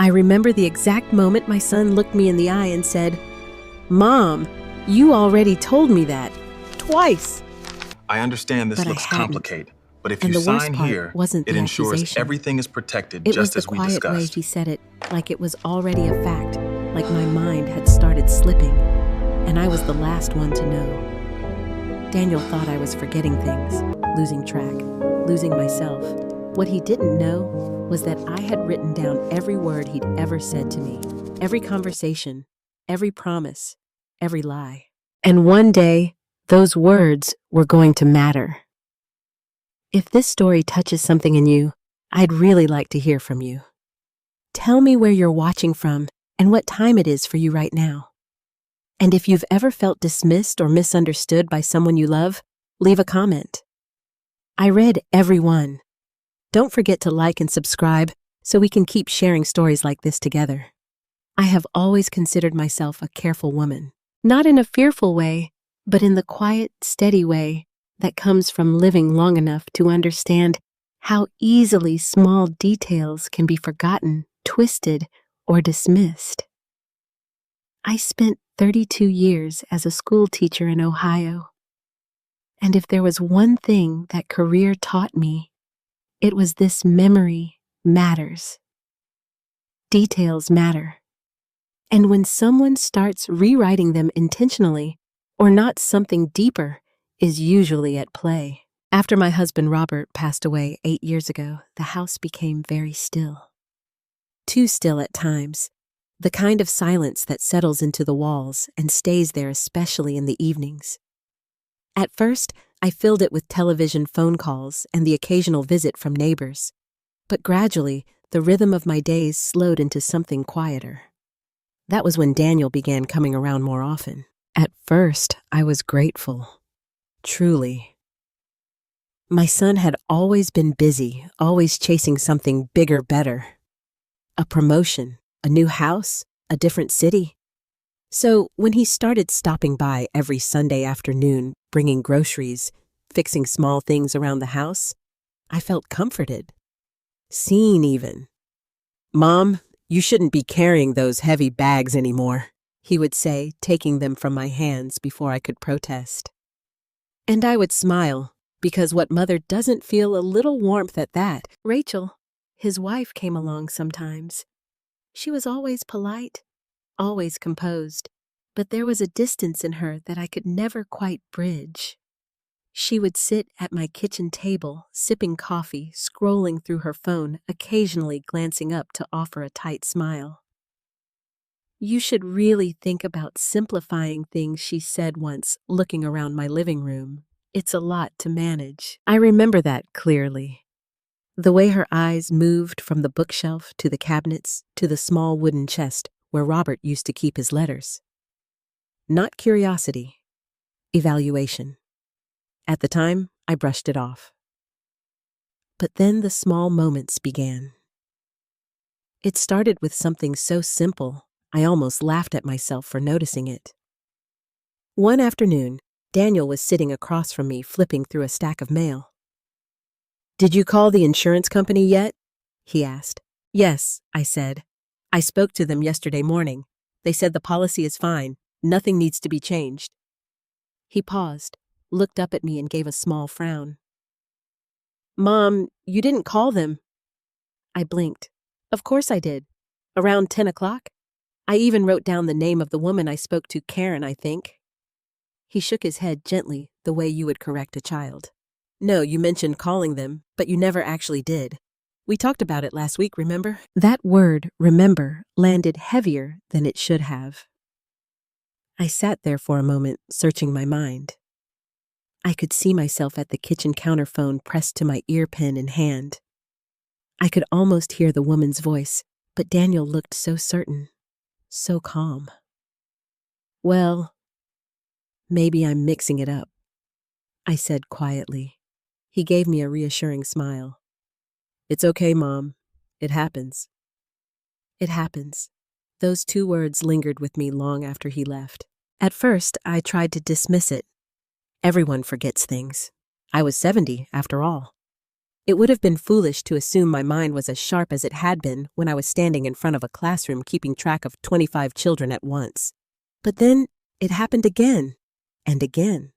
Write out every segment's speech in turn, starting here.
I remember the exact moment my son looked me in the eye and said, "Mom, you already told me that. Twice." I understand this But I looks hadn't. complicated, but if And you the worst sign part here, wasn't it the ensures accusation. everything is protected It was just the as we quiet way discussed. he said it, like it was already a fact, like my mind had started slipping, and I was the last one to know. Daniel thought I was forgetting things, losing track, losing myself. What he didn't know was that I had written down every word he'd ever said to me, every conversation, every promise, every lie. And one day, those words were going to matter. If this story touches something in you, I'd really like to hear from you. Tell me where you're watching from and what time it is for you right now. And if you've ever felt dismissed or misunderstood by someone you love, leave a comment. I read every one. Don't forget to like and subscribe so we can keep sharing stories like this together. I have always considered myself a careful woman, not in a fearful way, but in the quiet, steady way that comes from living long enough to understand how easily small details can be forgotten, twisted, or dismissed. I spent 32 years as a school teacher in Ohio. And if there was one thing that career taught me, it was this: memory matters. Details matter. And when someone starts rewriting them intentionally, or not, something deeper is usually at play. After my husband Robert passed away 8 years ago, the house became very still. Too still at times, the kind of silence that settles into the walls and stays there especially in the evenings. At first, I filled it with television phone calls and the occasional visit from neighbors. But gradually, the rhythm of my days slowed into something quieter. That was when Daniel began coming around more often. At first, I was grateful. Truly. My son had always been busy, always chasing something bigger, better. A promotion, a new house, a different city. So when he started stopping by every Sunday afternoon, bringing groceries, fixing small things around the house, I felt comforted. Seen even. "Mom, you shouldn't be carrying those heavy bags anymore," he would say, taking them from my hands before I could protest. And I would smile, because what mother doesn't feel a little warmth at that? Rachel, his wife, came along sometimes. She was always polite, always composed, but there was a distance in her that I could never quite bridge. She would sit at my kitchen table, sipping coffee, scrolling through her phone, occasionally glancing up to offer a tight smile. "You should really think about simplifying things," she said once, looking around my living room. "It's a lot to manage." I remember that clearly. The way her eyes moved from the bookshelf to the cabinets to the small wooden chest where Robert used to keep his letters. Not curiosity, evaluation. At the time, I brushed it off. But then the small moments began. It started with something so simple, I almost laughed at myself for noticing it. One afternoon, Daniel was sitting across from me flipping through a stack of mail. "Did you call the insurance company yet?" he asked. "Yes," I said. "I spoke to them yesterday morning. They said the policy is fine. Nothing needs to be changed." He paused, looked up at me, and gave a small frown. "Mom, you didn't call them." I blinked. "Of course I did. Around 10 o'clock. I even wrote down the name of the woman I spoke to, Karen, I think." He shook his head gently, the way you would correct a child. "No, you mentioned calling them, but you never actually did. We talked about it last week, remember?" That word, remember, landed heavier than it should have. I sat there for a moment, searching my mind. I could see myself at the kitchen counter phone pressed to my ear pen in hand. I could almost hear the woman's voice, but Daniel looked so certain, so calm. "Well, maybe I'm mixing it up," I said quietly. He gave me a reassuring smile. "It's okay, Mom. It happens." It happens. Those 2 words lingered with me long after he left. At first, I tried to dismiss it. Everyone forgets things. I was 70, after all. It would have been foolish to assume my mind was as sharp as it had been when I was standing in front of a classroom keeping track of 25 children at once. But then it happened again and again.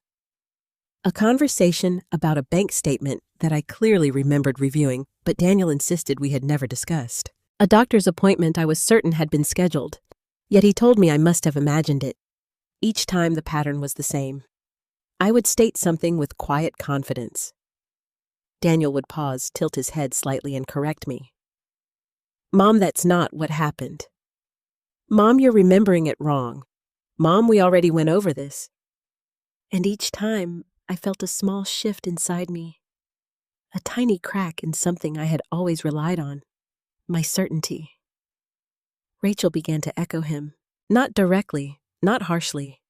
A conversation about a bank statement that I clearly remembered reviewing, but Daniel insisted we had never discussed. A doctor's appointment I was certain had been scheduled, yet he told me I must have imagined it. Each time the pattern was the same. I would state something with quiet confidence. Daniel would pause, tilt his head slightly, and correct me. "Mom, that's not what happened. Mom, you're remembering it wrong. Mom, we already went over this." And each time, I felt a small shift inside me, a tiny crack in something I had always relied on, my certainty. Rachel began to echo him, not directly, not harshly,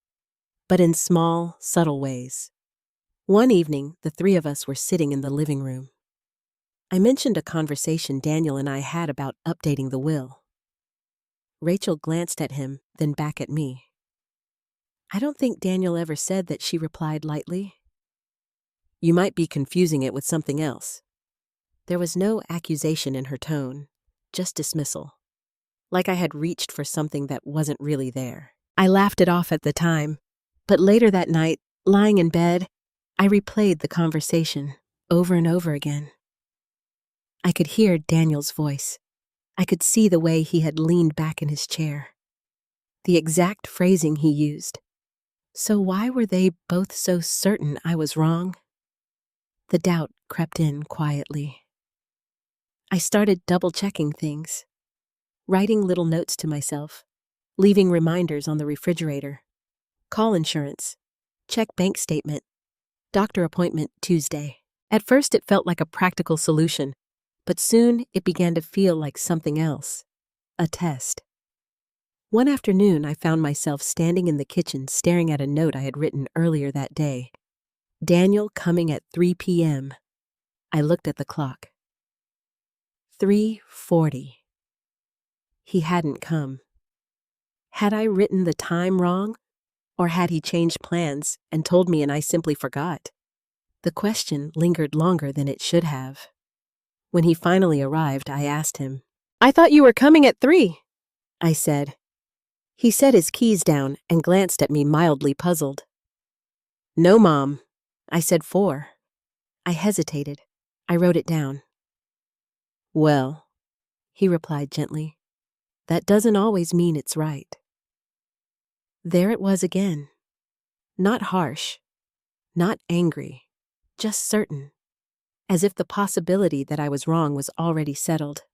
but in small, subtle ways. One evening, the three of us were sitting in the living room. I mentioned a conversation Daniel and I had about updating the will. Rachel glanced at him, then back at me. I don't think Daniel ever said that, she replied lightly. "You might be confusing it with something else." There was no accusation in her tone, just dismissal, like I had reached for something that wasn't really there. I laughed it off at the time, but later that night, lying in bed, I replayed the conversation over and over again. I could hear Daniel's voice. I could see the way he had leaned back in his chair, the exact phrasing he used. So why were they both so certain I was wrong? The doubt crept in quietly. I started double-checking things, writing little notes to myself, leaving reminders on the refrigerator. Call insurance, check bank statement, doctor appointment Tuesday. At first it felt like a practical solution, but soon it began to feel like something else, a test. One afternoon I found myself standing in the kitchen staring at a note I had written earlier that day. Daniel coming at 3 p.m. I looked at the clock. 3:40. He hadn't come. Had I written the time wrong? Or had he changed plans and told me and I simply forgot? The question lingered longer than it should have. When he finally arrived, I asked him. "I thought you were coming at 3, I said. He set his keys down and glanced at me mildly puzzled. "No, Mom," I said 4. I hesitated. I wrote it down. "Well," he replied gently, "that doesn't always mean it's right." There it was again. Not harsh, not angry, just certain, as if the possibility that I was wrong was already settled.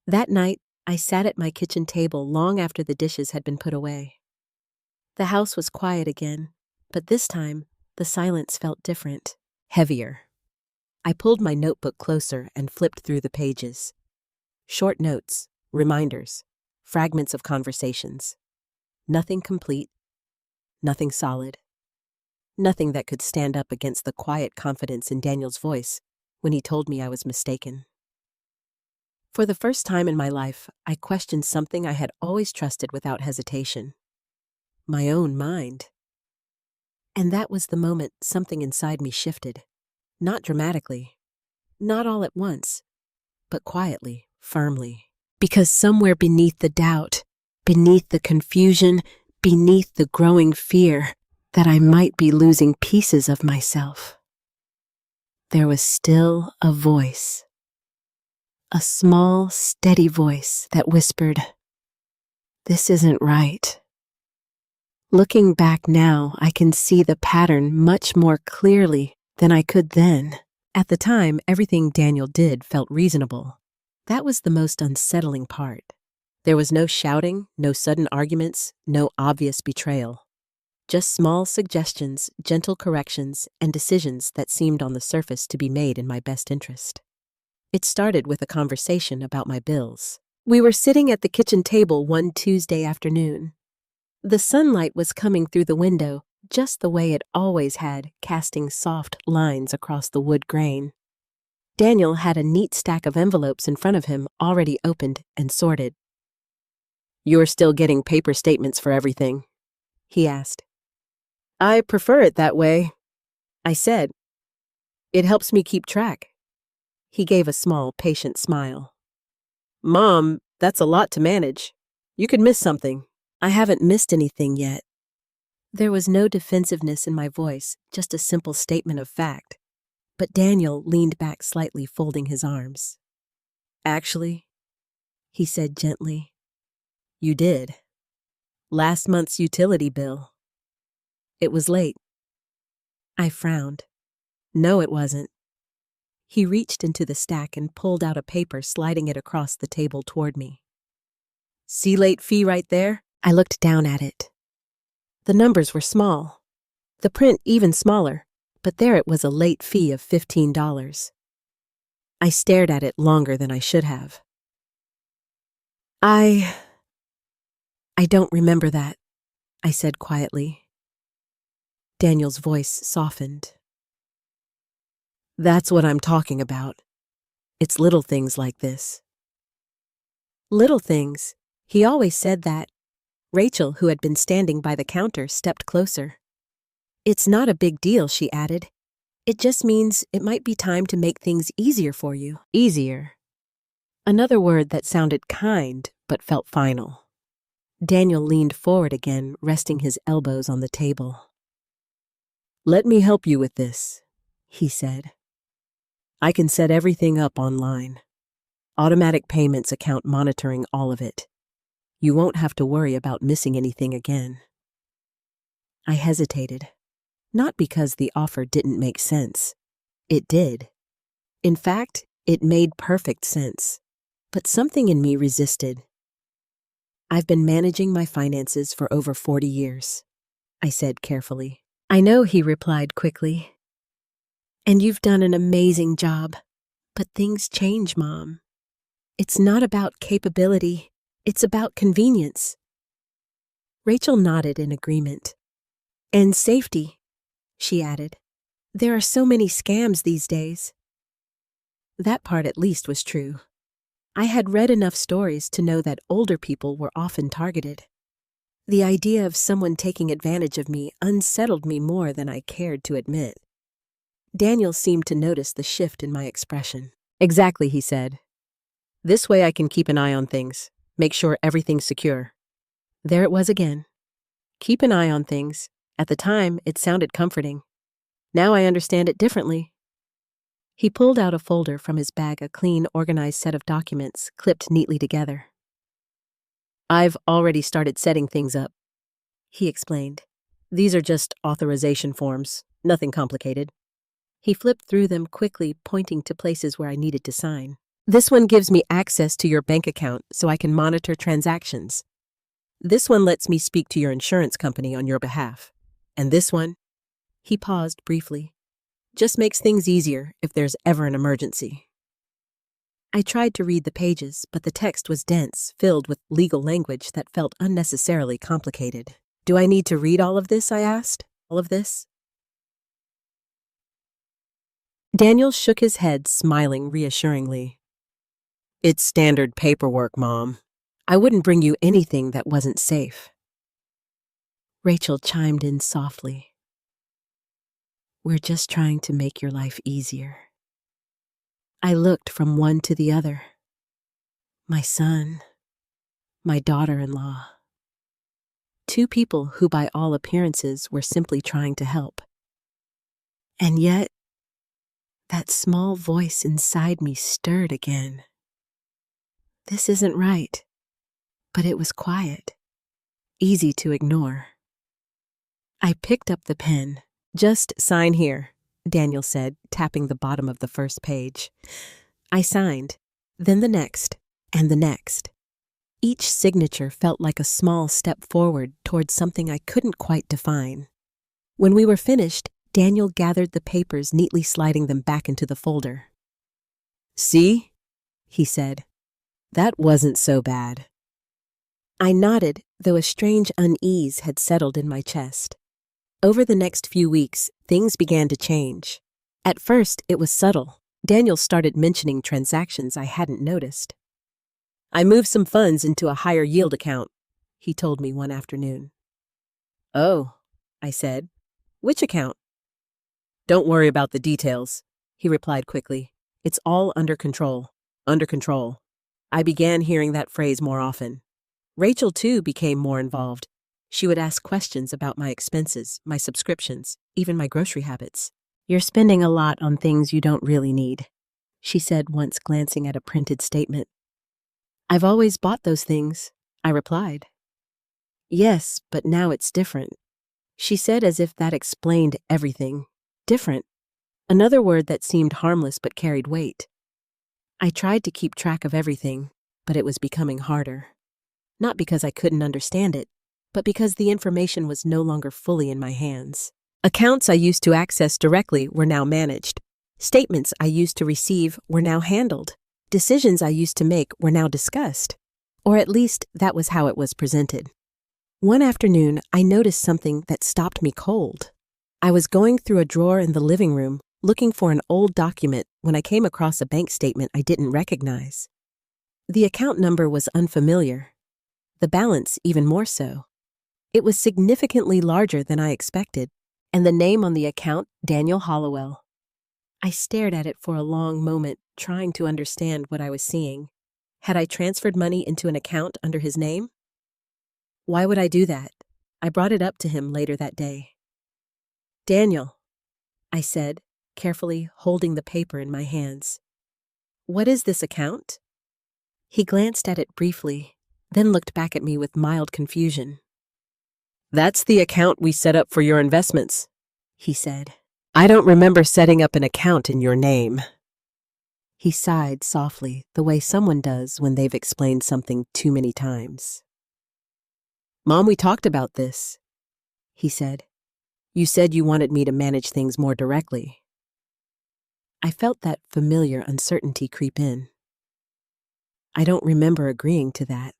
That night, I sat at my kitchen table long after the dishes had been put away. The house was quiet again, but this time, the silence felt different, heavier. I pulled my notebook closer and flipped through the pages. Short notes, reminders, fragments of conversations. Nothing complete, nothing solid. Nothing that could stand up against the quiet confidence in Daniel's voice when he told me I was mistaken. For the first time in my life, I questioned something I had always trusted without hesitation. My own mind. And that was the moment something inside me shifted. Not dramatically, not all at once, but quietly, firmly. Because somewhere beneath the doubt, beneath the confusion, beneath the growing fear that I might be losing pieces of myself, there was still a voice. A small, steady voice that whispered, "This isn't right." Looking back now, I can see the pattern much more clearly than I could then. At the time, everything Daniel did felt reasonable. That was the most unsettling part. There was no shouting, no sudden arguments, no obvious betrayal. Just small suggestions, gentle corrections, and decisions that seemed on the surface to be made in my best interest. It started with a conversation about my bills. We were sitting at the kitchen table one Tuesday afternoon. The sunlight was coming through the window, just the way it always had, casting soft lines across the wood grain. Daniel had a neat stack of envelopes in front of him, already opened and sorted. "You're still getting paper statements for everything?" he asked. "I prefer it that way," I said. "It helps me keep track." He gave a small, patient smile. Mom, that's a lot to manage. You could miss something. I haven't missed anything yet. There was no defensiveness in my voice, just a simple statement of fact. But Daniel leaned back slightly, folding his arms. Actually, he said gently, you did. Last month's utility bill. It was late. I frowned. No, it wasn't. He reached into the stack and pulled out a paper, sliding it across the table toward me. See late fee right there? I looked down at it. The numbers were small. The print even smaller, but there it was, a late fee of $15. I stared at it longer than I should have. I don't remember that, I said quietly. Daniel's voice softened. That's what I'm talking about. It's little things like this. Little things. He always said that. Rachel, who had been standing by the counter, stepped closer. It's not a big deal, she added. It just means it might be time to make things easier for you. Easier. Another word that sounded kind but felt final. Daniel leaned forward again, resting his elbows on the table. Let me help you with this, he said. I can set everything up online. Automatic payments account monitoring all of it. You won't have to worry about missing anything again. I hesitated, not because the offer didn't make sense. It did. In fact, it made perfect sense. But something in me resisted. I've been managing my finances for over 40 years, I said carefully. I know, he replied quickly. And you've done an amazing job. But things change, Mom. It's not about capability. It's about convenience. Rachel nodded in agreement. And safety, she added. There are so many scams these days. That part at least was true. I had read enough stories to know that older people were often targeted. The idea of someone taking advantage of me unsettled me more than I cared to admit. Daniel seemed to notice the shift in my expression. Exactly, he said. This way I can keep an eye on things. Make sure everything's secure. There it was again. Keep an eye on things. At the time, it sounded comforting. Now I understand it differently. He pulled out a folder from his bag, a clean, organized set of documents, clipped neatly together. I've already started setting things up, he explained. These are just authorization forms, nothing complicated. He flipped through them quickly, pointing to places where I needed to sign. This one gives me access to your bank account so I can monitor transactions. This one lets me speak to your insurance company on your behalf. And this one, he paused briefly, just makes things easier if there's ever an emergency. I tried to read the pages, but the text was dense, filled with legal language that felt unnecessarily complicated. Do I need to read all of this, I asked? All of this? Daniel shook his head, smiling reassuringly. It's standard paperwork, Mom. I wouldn't bring you anything that wasn't safe. Rachel chimed in softly. We're just trying to make your life easier. I looked from one to the other. My son, my daughter-in-law. Two people who by all appearances were simply trying to help. And yet, that small voice inside me stirred again. This isn't right. But it was quiet, easy to ignore. I picked up the pen. Just sign here, Daniel said, tapping the bottom of the first page. I signed, then the next, and the next. Each signature felt like a small step forward towards something I couldn't quite define. When we were finished, Daniel gathered the papers, neatly sliding them back into the folder. See? He said. That wasn't so bad. I nodded, though a strange unease had settled in my chest. Over the next few weeks, things began to change. At first, it was subtle. Daniel started mentioning transactions I hadn't noticed. I moved some funds into a higher yield account, he told me one afternoon. Oh, I said. Which account? Don't worry about the details, he replied quickly. It's all under control. Under control. I began hearing that phrase more often. Rachel, too, became more involved. She would ask questions about my expenses, my subscriptions, even my grocery habits. "You're spending a lot on things you don't really need," she said once, glancing at a printed statement. "I've always bought those things," I replied. "Yes, but now it's different," she said, as if that explained everything. Different. Another word that seemed harmless but carried weight. I tried to keep track of everything, but it was becoming harder. Not because I couldn't understand it, but because the information was no longer fully in my hands. Accounts I used to access directly were now managed. Statements I used to receive were now handled. Decisions I used to make were now discussed. Or at least that was how it was presented. One afternoon, I noticed something that stopped me cold. I was going through a drawer in the living room, looking for an old document when I came across a bank statement I didn't recognize. The account number was unfamiliar. The balance even more so. It was significantly larger than I expected, and the name on the account, Daniel Hollowell. I stared at it for a long moment, trying to understand what I was seeing. Had I transferred money into an account under his name? Why would I do that? I brought it up to him later that day. "Daniel," I said, carefully holding the paper in my hands. "What is this account?" He glanced at it briefly, then looked back at me with mild confusion. "That's the account we set up for your investments," he said. "I don't remember setting up an account in your name." He sighed softly, the way someone does when they've explained something too many times. "Mom, we talked about this," he said. "You said you wanted me to manage things more directly." I felt that familiar uncertainty creep in. I don't remember agreeing to that.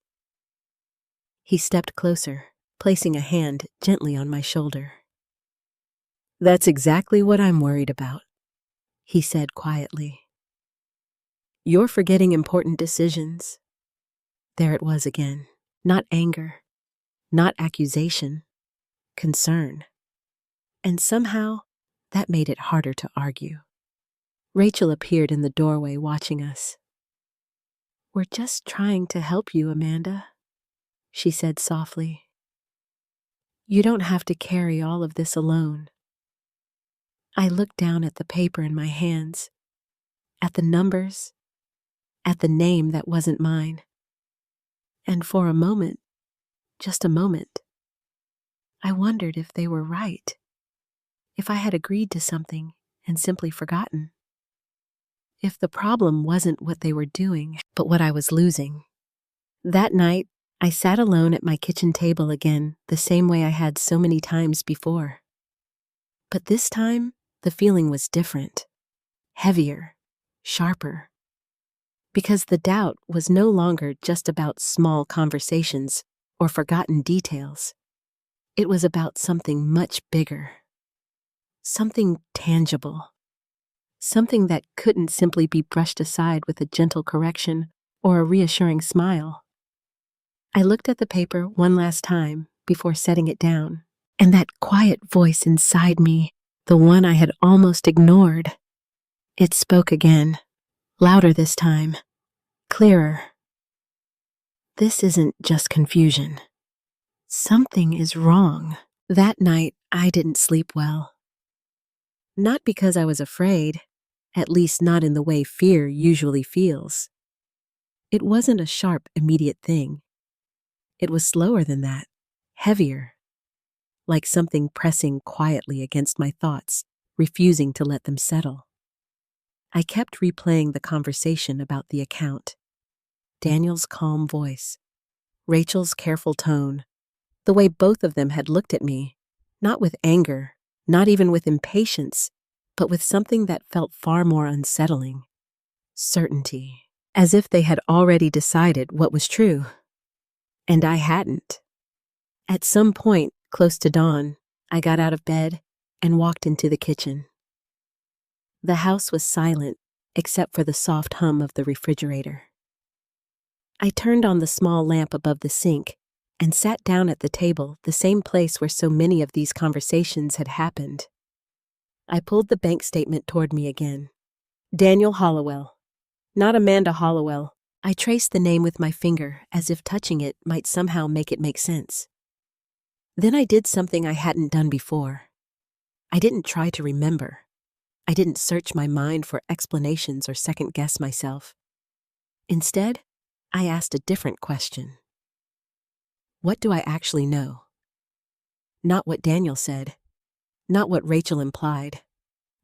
He stepped closer, placing a hand gently on my shoulder. "That's exactly what I'm worried about," he said quietly. "You're forgetting important decisions." There it was again. Not anger, not accusation, concern. And somehow, that made it harder to argue. Rachel appeared in the doorway watching us. "We're just trying to help you, Amanda," she said softly. "You don't have to carry all of this alone." I looked down at the paper in my hands, at the numbers, at the name that wasn't mine. And for a moment, just a moment, I wondered if they were right, if I had agreed to something and simply forgotten. If the problem wasn't what they were doing, but what I was losing. That night, I sat alone at my kitchen table again, the same way I had so many times before. But this time, the feeling was different, heavier, sharper. Because the doubt was no longer just about small conversations or forgotten details. It was about something much bigger. Something tangible. Something that couldn't simply be brushed aside with a gentle correction or a reassuring smile. I looked at the paper one last time before setting it down, and that quiet voice inside me, the one I had almost ignored, it spoke again, louder this time, clearer. "This isn't just confusion. Something is wrong." That night, I didn't sleep well. Not because I was afraid, at least not in the way fear usually feels. It wasn't a sharp, immediate thing. It was slower than that, heavier, like something pressing quietly against my thoughts, refusing to let them settle. I kept replaying the conversation about the account. Daniel's calm voice, Rachel's careful tone, the way both of them had looked at me, not with anger, not even with impatience, but with something that felt far more unsettling. Certainty, as if they had already decided what was true. And I hadn't. At some point, close to dawn, I got out of bed and walked into the kitchen. The house was silent, except for the soft hum of the refrigerator. I turned on the small lamp above the sink and sat down at the table, the same place where so many of these conversations had happened. I pulled the bank statement toward me again. Daniel Hollowell. Not Amanda Hollowell. I traced the name with my finger as if touching it might somehow make it make sense. Then I did something I hadn't done before. I didn't try to remember. I didn't search my mind for explanations or second-guess myself. Instead, I asked a different question. What do I actually know? Not what Daniel said. Not what Rachel implied.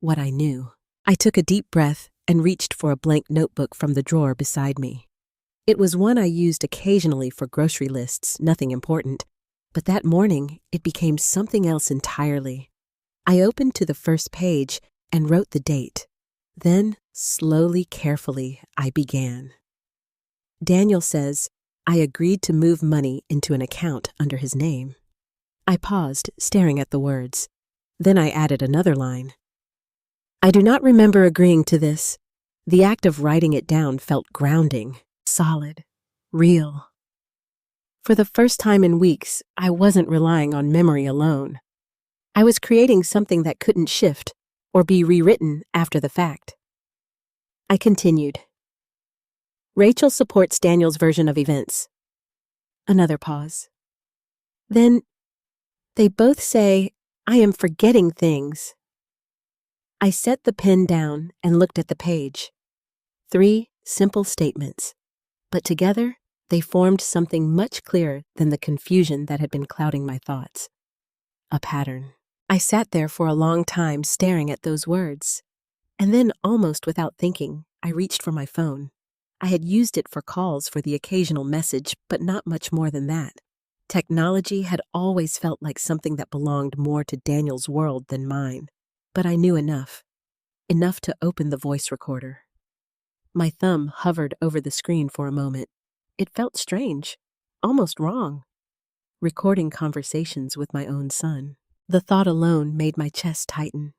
What I knew. I took a deep breath and reached for a blank notebook from the drawer beside me. It was one I used occasionally for grocery lists, nothing important. But that morning, it became something else entirely. I opened to the first page and wrote the date. Then, slowly, carefully, I began. Daniel says, I agreed to move money into an account under his name. I paused, staring at the words. Then I added another line. I do not remember agreeing to this. The act of writing it down felt grounding, solid, real. For the first time in weeks, I wasn't relying on memory alone. I was creating something that couldn't shift or be rewritten after the fact. I continued. Rachel supports Daniel's version of events. Another pause. Then, they both say, I am forgetting things. I set the pen down and looked at the page. 3 simple statements, but together they formed something much clearer than the confusion that had been clouding my thoughts. A pattern. I sat there for a long time staring at those words, and then almost without thinking, I reached for my phone. I had used it for calls for the occasional message, but not much more than that. Technology had always felt like something that belonged more to Daniel's world than mine, but I knew enough to open the voice recorder. My thumb hovered over the screen for a moment. It felt strange, almost wrong. Recording conversations with my own son. The thought alone made my chest tighten.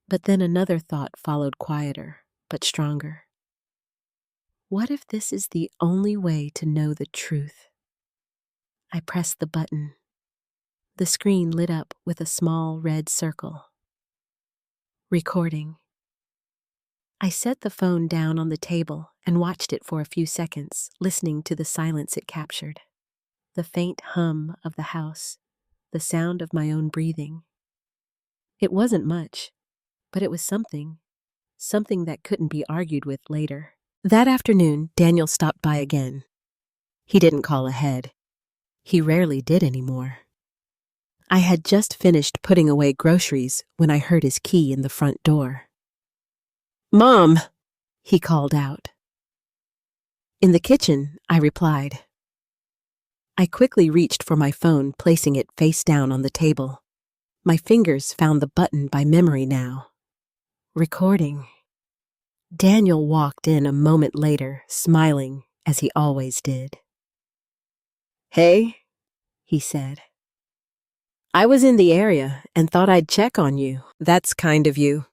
But then another thought followed, quieter, but stronger. What if this is the only way to know the truth? I pressed the button. The screen lit up with a small red circle. Recording. I set the phone down on the table and watched it for a few seconds, listening to the silence it captured. The faint hum of the house, the sound of my own breathing. It wasn't much, but it was something that couldn't be argued with later. That afternoon, Daniel stopped by again. He didn't call ahead. He rarely did anymore. I had just finished putting away groceries when I heard his key in the front door. Mom, he called out. In the kitchen, I replied. I quickly reached for my phone, placing it face down on the table. My fingers found the button by memory now. Recording. Daniel walked in a moment later, smiling as he always did. Hey, he said. I was in the area and thought I'd check on you. That's kind of you,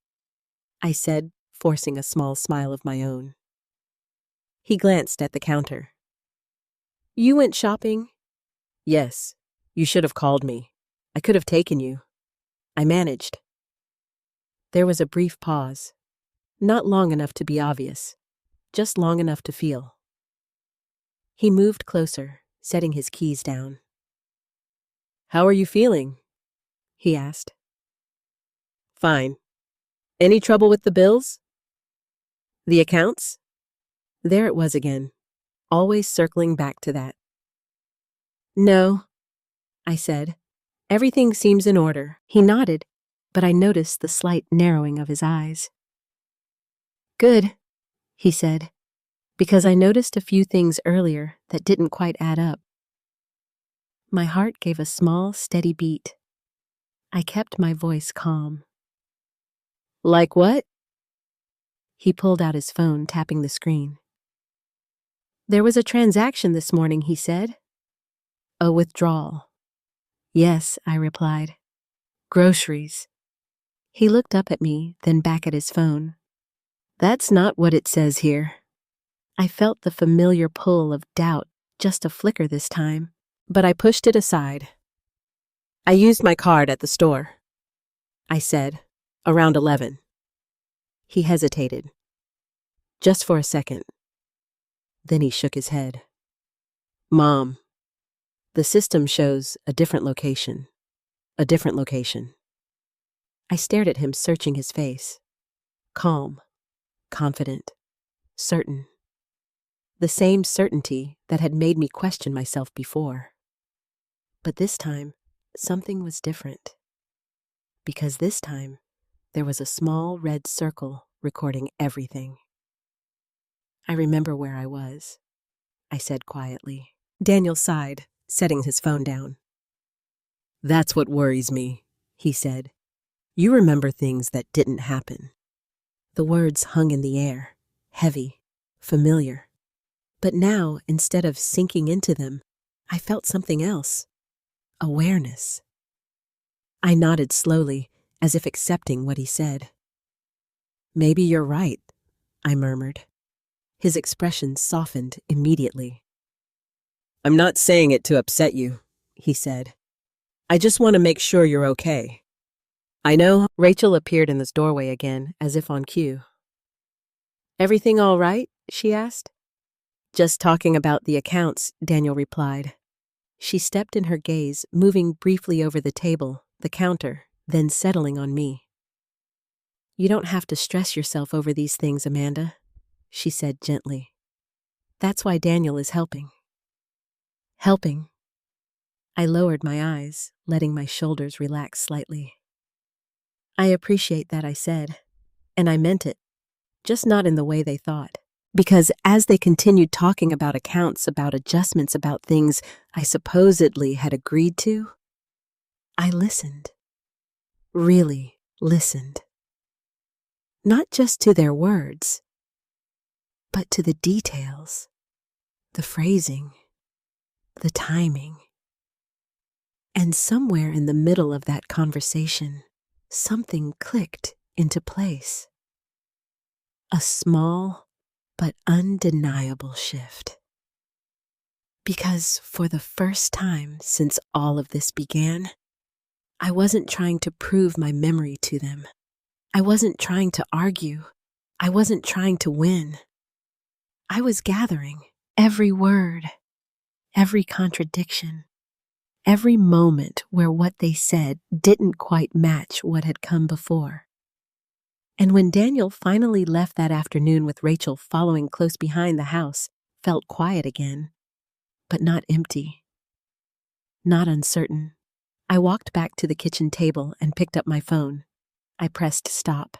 I said, forcing a small smile of my own. He glanced at the counter. You went shopping? Yes, you should have called me. I could have taken you. I managed. There was a brief pause. Not long enough to be obvious, just long enough to feel. He moved closer, setting his keys down. How are you feeling? He asked. Fine. Any trouble with the bills? The accounts? There it was again, always circling back to that. No, I said. Everything seems in order. He nodded, but I noticed the slight narrowing of his eyes. Good, he said, because I noticed a few things earlier that didn't quite add up. My heart gave a small, steady beat. I kept my voice calm. Like what? He pulled out his phone, tapping the screen. There was a transaction this morning, he said. A withdrawal. Yes, I replied. Groceries. He looked up at me, then back at his phone. That's not what it says here. I felt the familiar pull of doubt, just a flicker this time, but I pushed it aside. I used my card at the store, I said, around 11. He hesitated, just for a second. Then he shook his head. Mom, the system shows a different location. A different location. I stared at him, searching his face. Calm, confident, certain. The same certainty that had made me question myself before. But this time, something was different. Because this time, there was a small red circle recording everything. I remember where I was, I said quietly. Daniel sighed, setting his phone down. That's what worries me, he said. You remember things that didn't happen. The words hung in the air, heavy, familiar. But now, instead of sinking into them, I felt something else. Awareness. I nodded slowly, as if accepting what he said. Maybe you're right, I murmured. His expression softened immediately. I'm not saying it to upset you, he said. I just want to make sure you're okay. I know. Rachel appeared in the doorway again, as if on cue. Everything all right? She asked. Just talking about the accounts, Daniel replied. She stepped in her gaze, moving briefly over the table, the counter, then settling on me. You don't have to stress yourself over these things, Amanda, she said gently. That's why Daniel is helping. Helping. I lowered my eyes, letting my shoulders relax slightly. I appreciate that, I said, and I meant it, just not in the way they thought. Because as they continued talking about accounts, about adjustments, about things I supposedly had agreed to, I listened. Really listened. Not just to their words, but to the details, the phrasing, the timing. And somewhere in the middle of that conversation, something clicked into place. A small but undeniable shift. Because for the first time since all of this began, I wasn't trying to prove my memory to them. I wasn't trying to argue. I wasn't trying to win. I was gathering every word, every contradiction, every moment where what they said didn't quite match what had come before. And when Daniel finally left that afternoon with Rachel following close behind, the house felt quiet again, but not empty, not uncertain. I walked back to the kitchen table and picked up my phone. I pressed stop.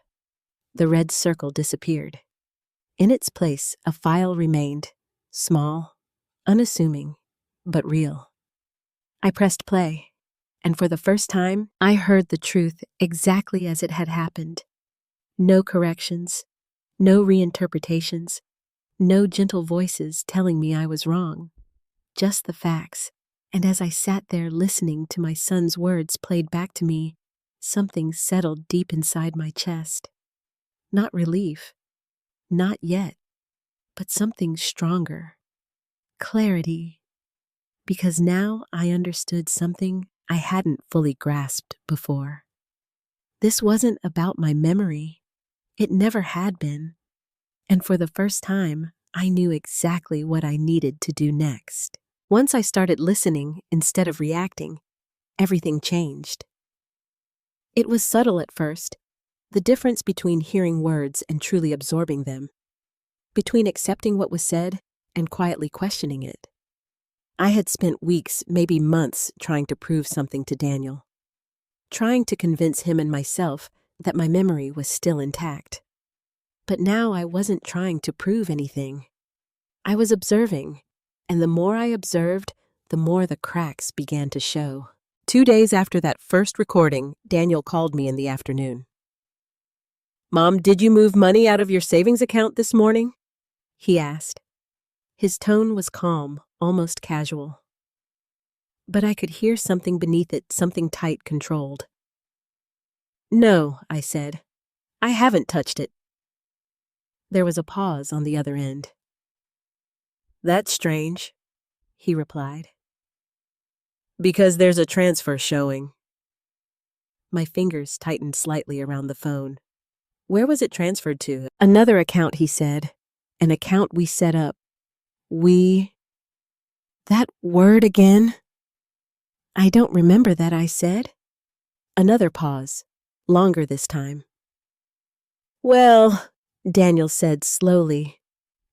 The red circle disappeared. In its place, a file remained, small, unassuming, but real. I pressed play, and for the first time, I heard the truth exactly as it had happened. No corrections, no reinterpretations, no gentle voices telling me I was wrong. Just the facts. And as I sat there listening to my son's words played back to me, something settled deep inside my chest. Not relief, not yet, but something stronger. Clarity. Because now I understood something I hadn't fully grasped before. This wasn't about my memory. It never had been. And for the first time, I knew exactly what I needed to do next. Once I started listening instead of reacting, everything changed. It was subtle at first, the difference between hearing words and truly absorbing them, between accepting what was said and quietly questioning it. I had spent weeks, maybe months, trying to prove something to Daniel, trying to convince him and myself that my memory was still intact. But now I wasn't trying to prove anything. I was observing, and the more I observed, the more the cracks began to show. 2 days after that first recording, Daniel called me in the afternoon. Mom, did you move money out of your savings account this morning? He asked. His tone was calm, almost casual. But I could hear something beneath it, something tight, controlled. No, I said. I haven't touched it. There was a pause on the other end. That's strange, he replied. Because there's a transfer showing. My fingers tightened slightly around the phone. Where was it transferred to? Another account, he said. An account we set up. That word again? I don't remember that, I said. Another pause, longer this time. Well, Daniel said slowly,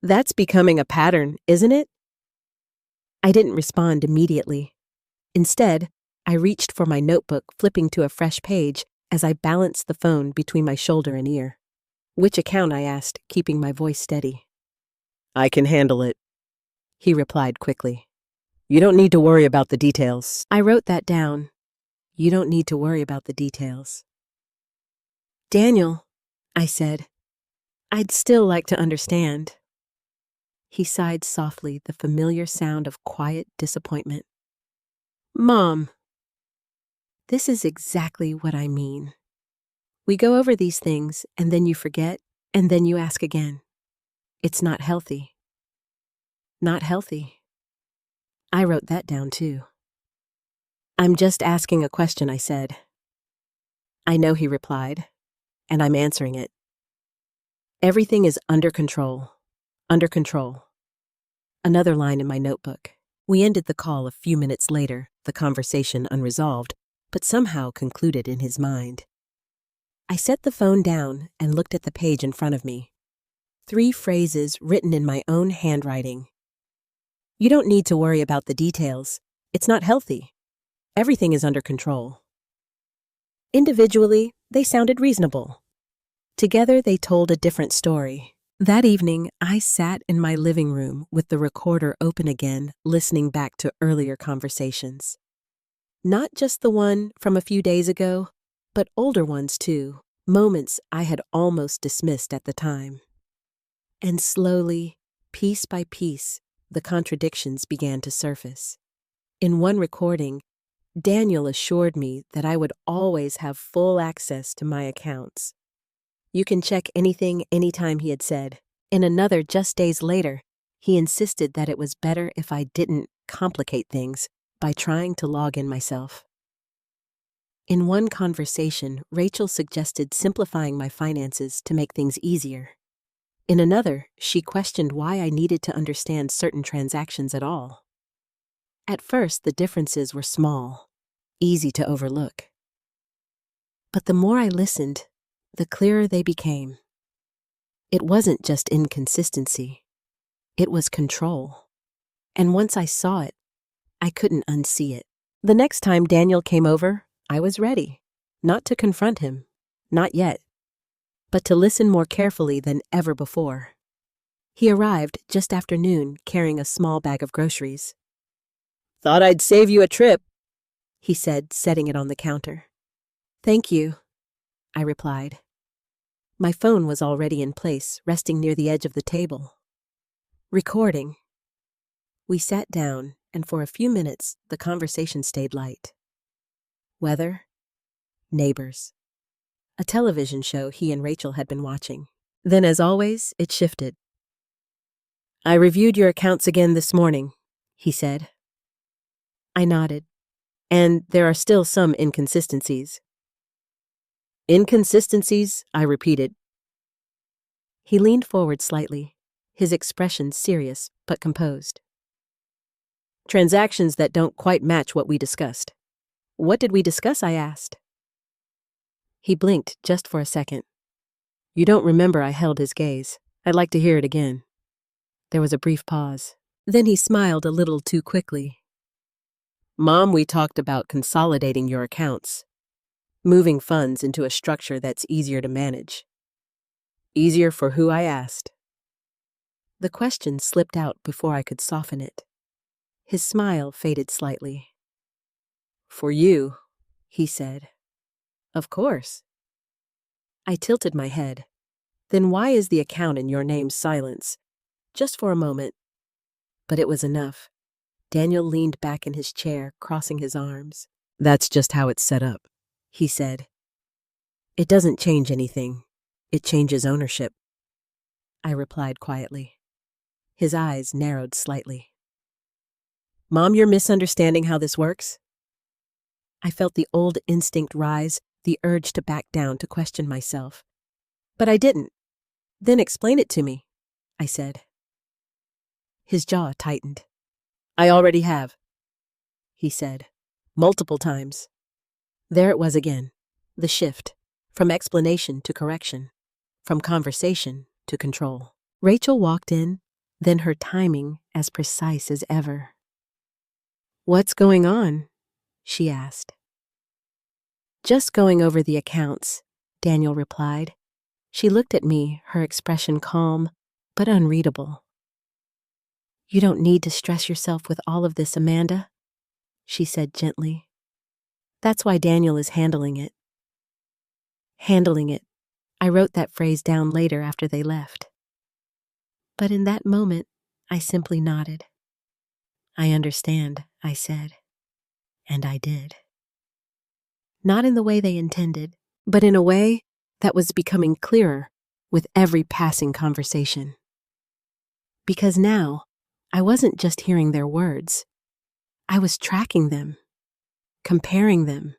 that's becoming a pattern, isn't it? I didn't respond immediately. Instead, I reached for my notebook, flipping to a fresh page as I balanced the phone between my shoulder and ear. Which account? I asked, keeping my voice steady. I can handle it, he replied quickly. You don't need to worry about the details. I wrote that down. You don't need to worry about the details. Daniel, I said, I'd still like to understand. He sighed softly, the familiar sound of quiet disappointment. Mom, this is exactly what I mean. We go over these things, and then you forget, and then you ask again. It's not healthy. Not healthy. I wrote that down too. I'm just asking a question, I said. I know, he replied, and I'm answering it. Everything is under control. Under control. Another line in my notebook. We ended the call a few minutes later, the conversation unresolved, but somehow concluded in his mind. I set the phone down and looked at the page in front of me. 3 phrases written in my own handwriting. You don't need to worry about the details. It's not healthy. Everything is under control. Individually, they sounded reasonable. Together, they told a different story. That evening, I sat in my living room with the recorder open again, listening back to earlier conversations. Not just the one from a few days ago, but older ones too, moments I had almost dismissed at the time. And slowly, piece by piece, the contradictions began to surface. In one recording, Daniel assured me that I would always have full access to my accounts. You can check anything anytime, he had said. In another, just days later, he insisted that it was better if I didn't complicate things by trying to log in myself. In one conversation, Rachel suggested simplifying my finances to make things easier. In another, she questioned why I needed to understand certain transactions at all. At first, the differences were small, easy to overlook. But the more I listened, the clearer they became. It wasn't just inconsistency. It was control. And once I saw it, I couldn't unsee it. The next time Daniel came over, I was ready. Not to confront him, not yet, but to listen more carefully than ever before. He arrived just after noon, carrying a small bag of groceries. Thought I'd save you a trip, he said, setting it on the counter. Thank you, I replied. My phone was already in place, resting near the edge of the table. Recording. We sat down, and for a few minutes, the conversation stayed light. Weather, neighbors, a television show he and Rachel had been watching. Then, as always, it shifted. I reviewed your accounts again this morning, he said. I nodded. And there are still some inconsistencies. Inconsistencies, I repeated. He leaned forward slightly, his expression serious but composed. Transactions that don't quite match what we discussed. What did we discuss? I asked. He blinked just for a second. You don't remember? I held his gaze. I'd like to hear it again. There was a brief pause. Then he smiled a little too quickly. Mom, we talked about consolidating your accounts, moving funds into a structure that's easier to manage. Easier for who? I asked. The question slipped out before I could soften it. His smile faded slightly. For you, he said. Of course. I tilted my head. Then why is the account in your name silence? Just for a moment. But it was enough. Daniel leaned back in his chair, crossing his arms. That's just how it's set up, he said. It doesn't change anything. It changes ownership. I replied quietly. His eyes narrowed slightly. Mom, you're misunderstanding how this works? I felt the old instinct rise, the urge to back down, to question myself. But I didn't. Then explain it to me, I said. His jaw tightened. I already have, he said, multiple times. There it was again, the shift, from explanation to correction, from conversation to control. Rachel walked in, then her timing as precise as ever. What's going on? She asked. Just going over the accounts, Daniel replied. She looked at me, her expression calm, but unreadable. You don't need to stress yourself with all of this, Amanda, she said gently. That's why Daniel is handling it. Handling it. I wrote that phrase down later after they left. But in that moment, I simply nodded. I understand, I said. And I did. Not in the way they intended, but in a way that was becoming clearer with every passing conversation. Because now, I wasn't just hearing their words. I was tracking them, comparing them,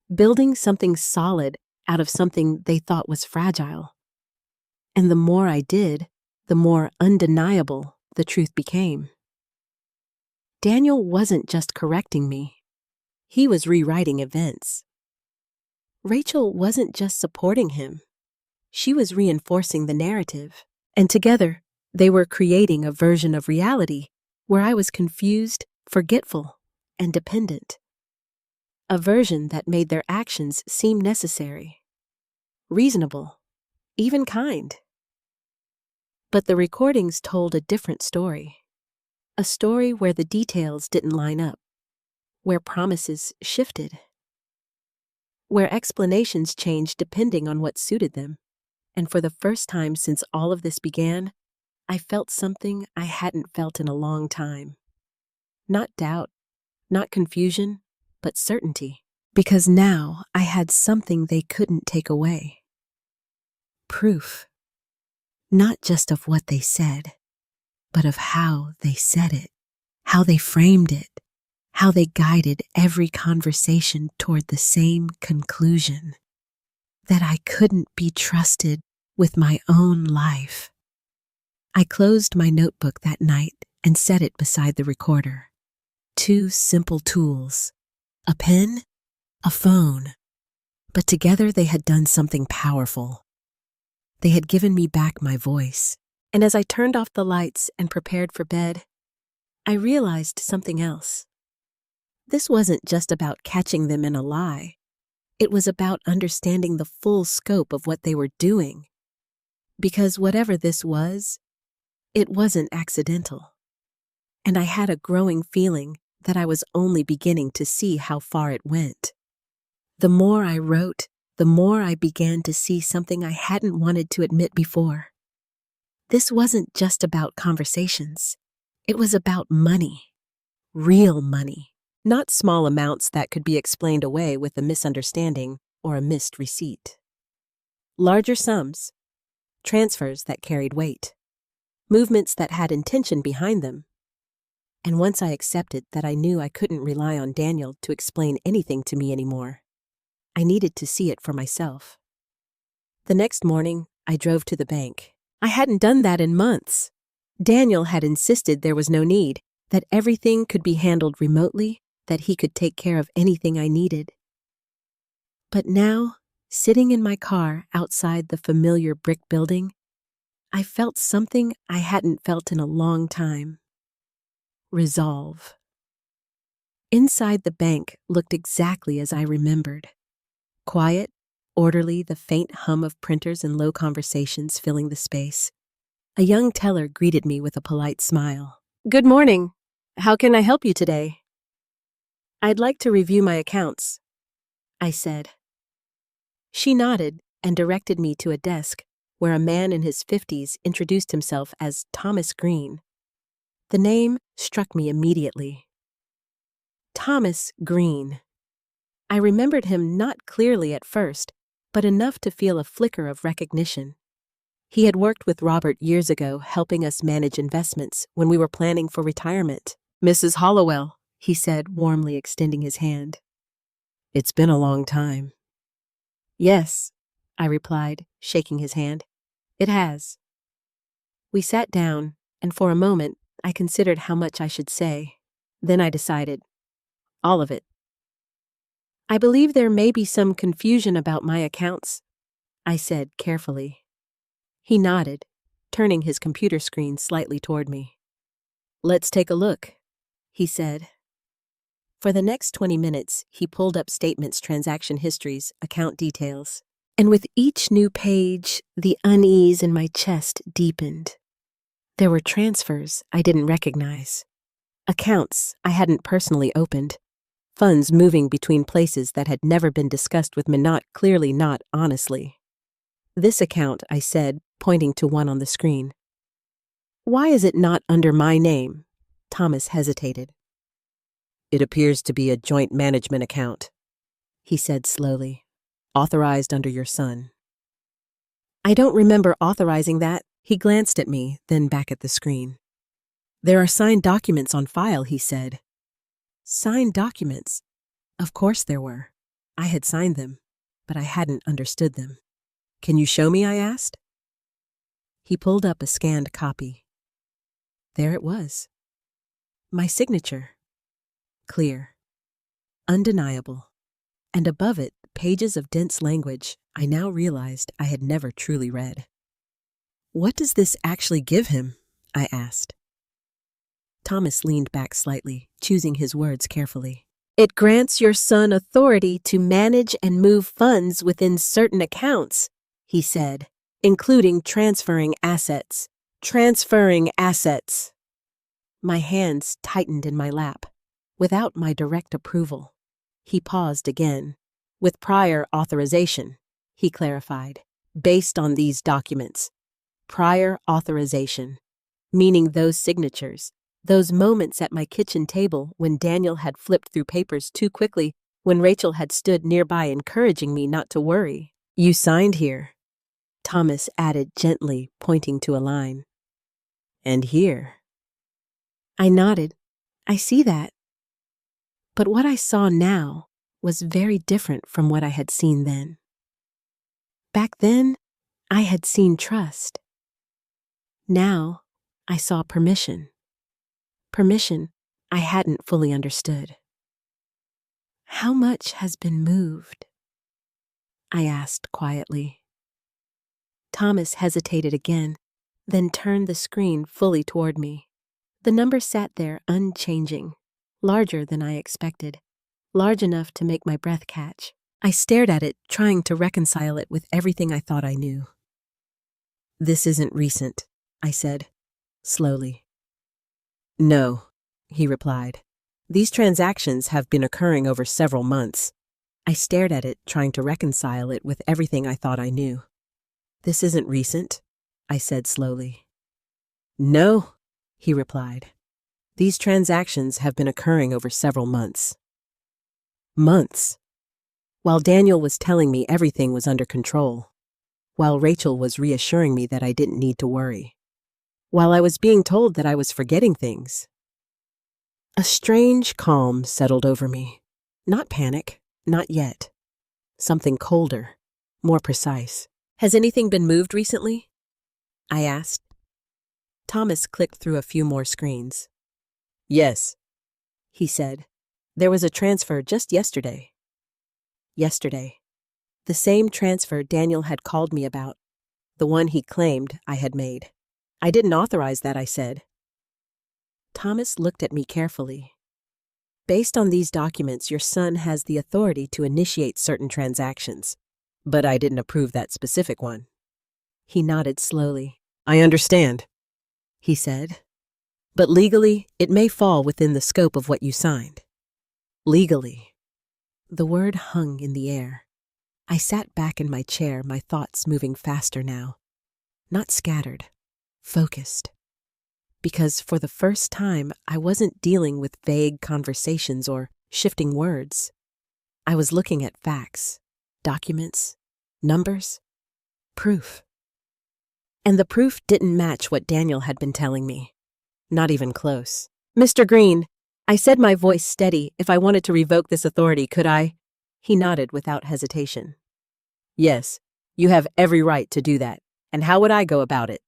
building something solid out of something they thought was fragile. And the more I did, the more undeniable the truth became. Daniel wasn't just correcting me. He was rewriting events. Rachel wasn't just supporting him. She was reinforcing the narrative. And together, they were creating a version of reality where I was confused, forgetful, and dependent. A version that made their actions seem necessary, reasonable, even kind. But the recordings told a different story. A story where the details didn't line up, where promises shifted, where explanations changed depending on what suited them. And for the first time since all of this began, I felt something I hadn't felt in a long time. Not doubt, not confusion, but certainty. Because now I had something they couldn't take away. Proof. Not just of what they said, but of how they said it, how they framed it, how they guided every conversation toward the same conclusion. That I couldn't be trusted with my own life. I closed my notebook that night and set it beside the recorder. 2 simple tools, a pen, a phone. But together they had done something powerful. They had given me back my voice. And as I turned off the lights and prepared for bed, I realized something else. This wasn't just about catching them in a lie. It was about understanding the full scope of what they were doing. Because whatever this was, it wasn't accidental. And I had a growing feeling that I was only beginning to see how far it went. The more I wrote, the more I began to see something I hadn't wanted to admit before. This wasn't just about conversations. It was about money. Real money. Not small amounts that could be explained away with a misunderstanding or a missed receipt. Larger sums. Transfers that carried weight. Movements that had intention behind them. And once I accepted that I knew I couldn't rely on Daniel to explain anything to me anymore, I needed to see it for myself. The next morning, I drove to the bank. I hadn't done that in months. Daniel had insisted there was no need, that everything could be handled remotely, that he could take care of anything I needed. But now, sitting in my car outside the familiar brick building, I felt something I hadn't felt in a long time. Resolve. Inside the bank looked exactly as I remembered. Quiet, orderly, the faint hum of printers and low conversations filling the space. A young teller greeted me with a polite smile. Good morning. How can I help you today? I'd like to review my accounts, I said. She nodded and directed me to a desk where a man in his 50s introduced himself as Thomas Green. The name struck me immediately. Thomas Green. I remembered him not clearly at first, but enough to feel a flicker of recognition. He had worked with Robert years ago, helping us manage investments when we were planning for retirement. Mrs. Hollowell, he said, warmly extending his hand. It's been a long time. Yes, I replied, shaking his hand. It has. We sat down, and for a moment, I considered how much I should say. Then I decided. All of it. I believe there may be some confusion about my accounts, I said carefully. He nodded, turning his computer screen slightly toward me. Let's take a look, he said. For the next 20 minutes, he pulled up statements, transaction histories, account details. And with each new page, the unease in my chest deepened. There were transfers I didn't recognize. Accounts I hadn't personally opened. Funds moving between places that had never been discussed with me, clearly not honestly. This account, I said, pointing to one on the screen. Why is it not under my name? Thomas hesitated. It appears to be a joint management account, he said slowly. Authorized under your son. I don't remember authorizing that. He glanced at me, then back at the screen. There are signed documents on file, he said. Signed documents? Of course there were. I had signed them, but I hadn't understood them. Can you show me? I asked. He pulled up a scanned copy. There it was. My signature. Clear. Undeniable. And above it, pages of dense language I now realized I had never truly read. What does this actually give him? I asked. Thomas leaned back slightly, choosing his words carefully. It grants your son authority to manage and move funds within certain accounts, he said, including transferring assets. Transferring assets. My hands tightened in my lap, without my direct approval. He paused again. With prior authorization, he clarified, based on these documents. Prior authorization, meaning those signatures, those moments at my kitchen table when Daniel had flipped through papers too quickly, when Rachel had stood nearby encouraging me not to worry. You signed here, Thomas added gently, pointing to a line. And here. I nodded. I see that. But what I saw now was very different from what I had seen then. Back then, I had seen trust. Now, I saw permission. Permission I hadn't fully understood. How much has been moved? I asked quietly. Thomas hesitated again, then turned the screen fully toward me. The number sat there unchanging, larger than I expected. Large enough to make my breath catch. I stared at it, trying to reconcile it with everything I thought I knew. This isn't recent, I said, slowly. No, he replied. These transactions have been occurring over several months. I stared at it, trying to reconcile it with everything I thought I knew. This isn't recent, I said slowly. No, he replied. These transactions have been occurring over several months. Months. While Daniel was telling me everything was under control. While Rachel was reassuring me that I didn't need to worry. While I was being told that I was forgetting things. A strange calm settled over me. Not panic, not yet. Something colder, more precise. Has anything been moved recently? I asked. Thomas clicked through a few more screens. Yes, he said. There was a transfer just yesterday. Yesterday. The same transfer Daniel had called me about. The one he claimed I had made. I didn't authorize that, I said. Thomas looked at me carefully. Based on these documents, your son has the authority to initiate certain transactions. But I didn't approve that specific one. He nodded slowly. I understand, he said. But legally, it may fall within the scope of what you signed. Legally. The word hung in the air. I sat back in my chair, my thoughts moving faster now. Not scattered, focused. Because for the first time, I wasn't dealing with vague conversations or shifting words. I was looking at facts, documents, numbers, proof. And the proof didn't match what Daniel had been telling me. Not even close. Mr. Green, I said, my voice steady. If I wanted to revoke this authority, could I? He nodded without hesitation. Yes, You have every right to do that. And how would I go about it?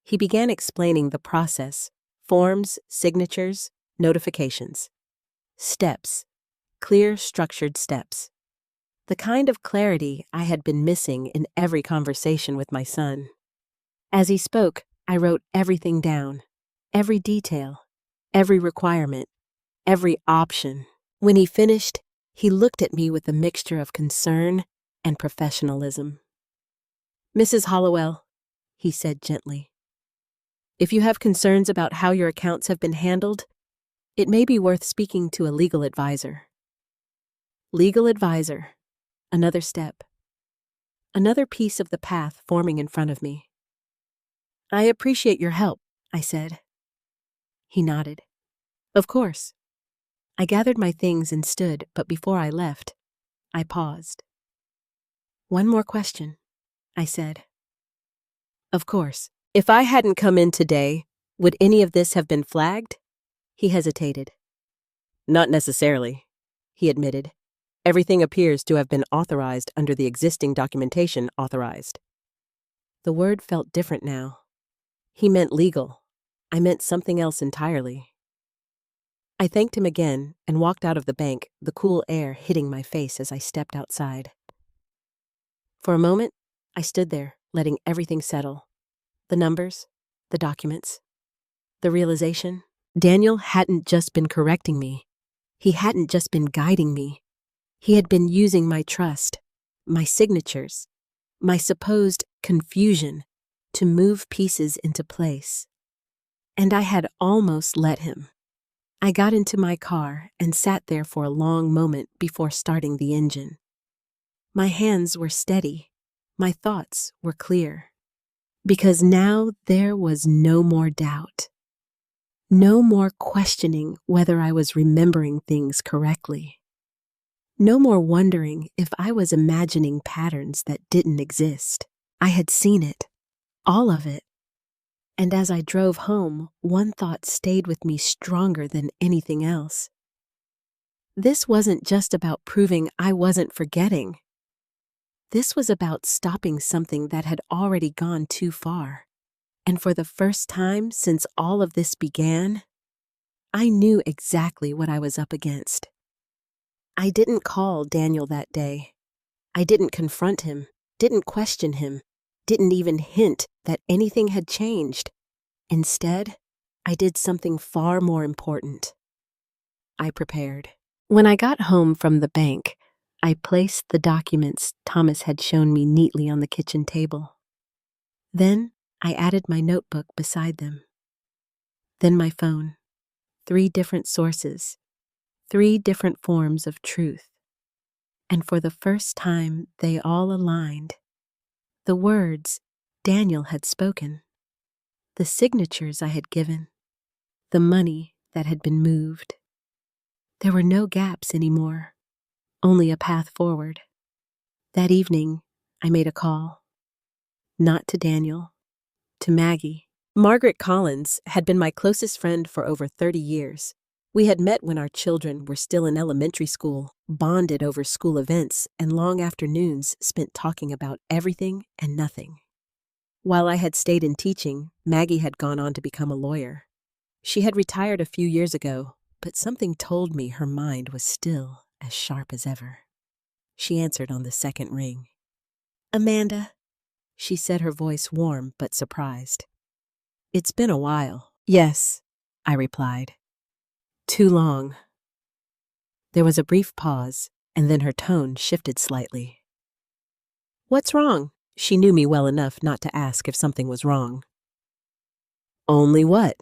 He began explaining the process: forms, signatures, notifications. Steps. Clear, structured steps. The kind of clarity I had been missing in every conversation with my son. As he spoke, I wrote everything down. Every detail. Every requirement. Every option. When he finished, he looked at me with a mixture of concern and professionalism. "Mrs. Hollowell," he said gently, "if you have concerns about how your accounts have been handled, it may be worth speaking to a legal advisor." Legal advisor. Another step. Another piece of the path forming in front of me. "I appreciate your help," I said. He nodded. "Of course." I gathered my things and stood, but before I left, I paused. "One more question," I said. "Of course. If I hadn't come in today, would any of this have been flagged?" He hesitated. "Not necessarily," he admitted. "Everything appears to have been authorized under the existing documentation authorized." The word felt different now. He meant legal. I meant something else entirely. I thanked him again and walked out of the bank, the cool air hitting my face as I stepped outside. For a moment, I stood there, letting everything settle. The numbers, the documents, the realization. Daniel hadn't just been correcting me. He hadn't just been guiding me. He had been using my trust, my signatures, my supposed confusion to move pieces into place. And I had almost let him. I got into my car and sat there for a long moment before starting the engine. My hands were steady. My thoughts were clear. Because now there was no more doubt. No more questioning whether I was remembering things correctly. No more wondering if I was imagining patterns that didn't exist. I had seen it, all of it. And as I drove home, one thought stayed with me stronger than anything else. This wasn't just about proving I wasn't forgetting. This was about stopping something that had already gone too far. And for the first time since all of this began, I knew exactly what I was up against. I didn't call Daniel that day. I didn't confront him, didn't question him, didn't even hint that anything had changed. Instead, I did something far more important. I prepared. When I got home from the bank, I placed the documents Thomas had shown me neatly on the kitchen table. Then I added my notebook beside them. Then my phone. 3 different sources, 3 different forms of truth. And for the first time, they all aligned. The words Daniel had spoken, the signatures I had given, the money that had been moved. There were no gaps anymore, only a path forward. That evening, I made a call. Not to Daniel, to Maggie. Margaret Collins had been my closest friend for over 30 years. We had met when our children were still in elementary school, bonded over school events, and long afternoons spent talking about everything and nothing. While I had stayed in teaching, Maggie had gone on to become a lawyer. She had retired a few years ago, but something told me her mind was still as sharp as ever. She answered on the second ring. "Amanda," she said, her voice warm but surprised. "It's been a while." "Yes," I replied. "Too long." There was a brief pause, and then her tone shifted slightly. "What's wrong?" She knew me well enough not to ask if something was wrong. "Only what?"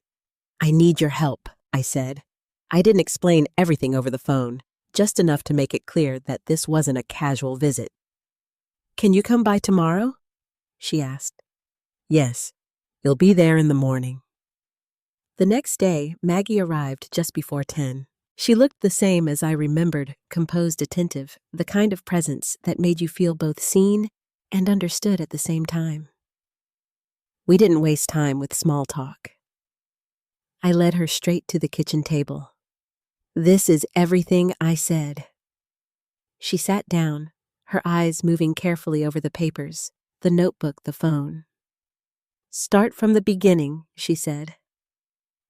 "I need your help," I said. I didn't explain everything over the phone, just enough to make it clear that this wasn't a casual visit. "Can you come by tomorrow?" she asked. "Yes, you'll be there in the morning." The next day, Maggie arrived just before 10. She looked the same as I remembered, composed, attentive, the kind of presence that made you feel both seen and understood at the same time. We didn't waste time with small talk. I led her straight to the kitchen table. "This is everything I said." She sat down, her eyes moving carefully over the papers, the notebook, the phone. "Start from the beginning," she said.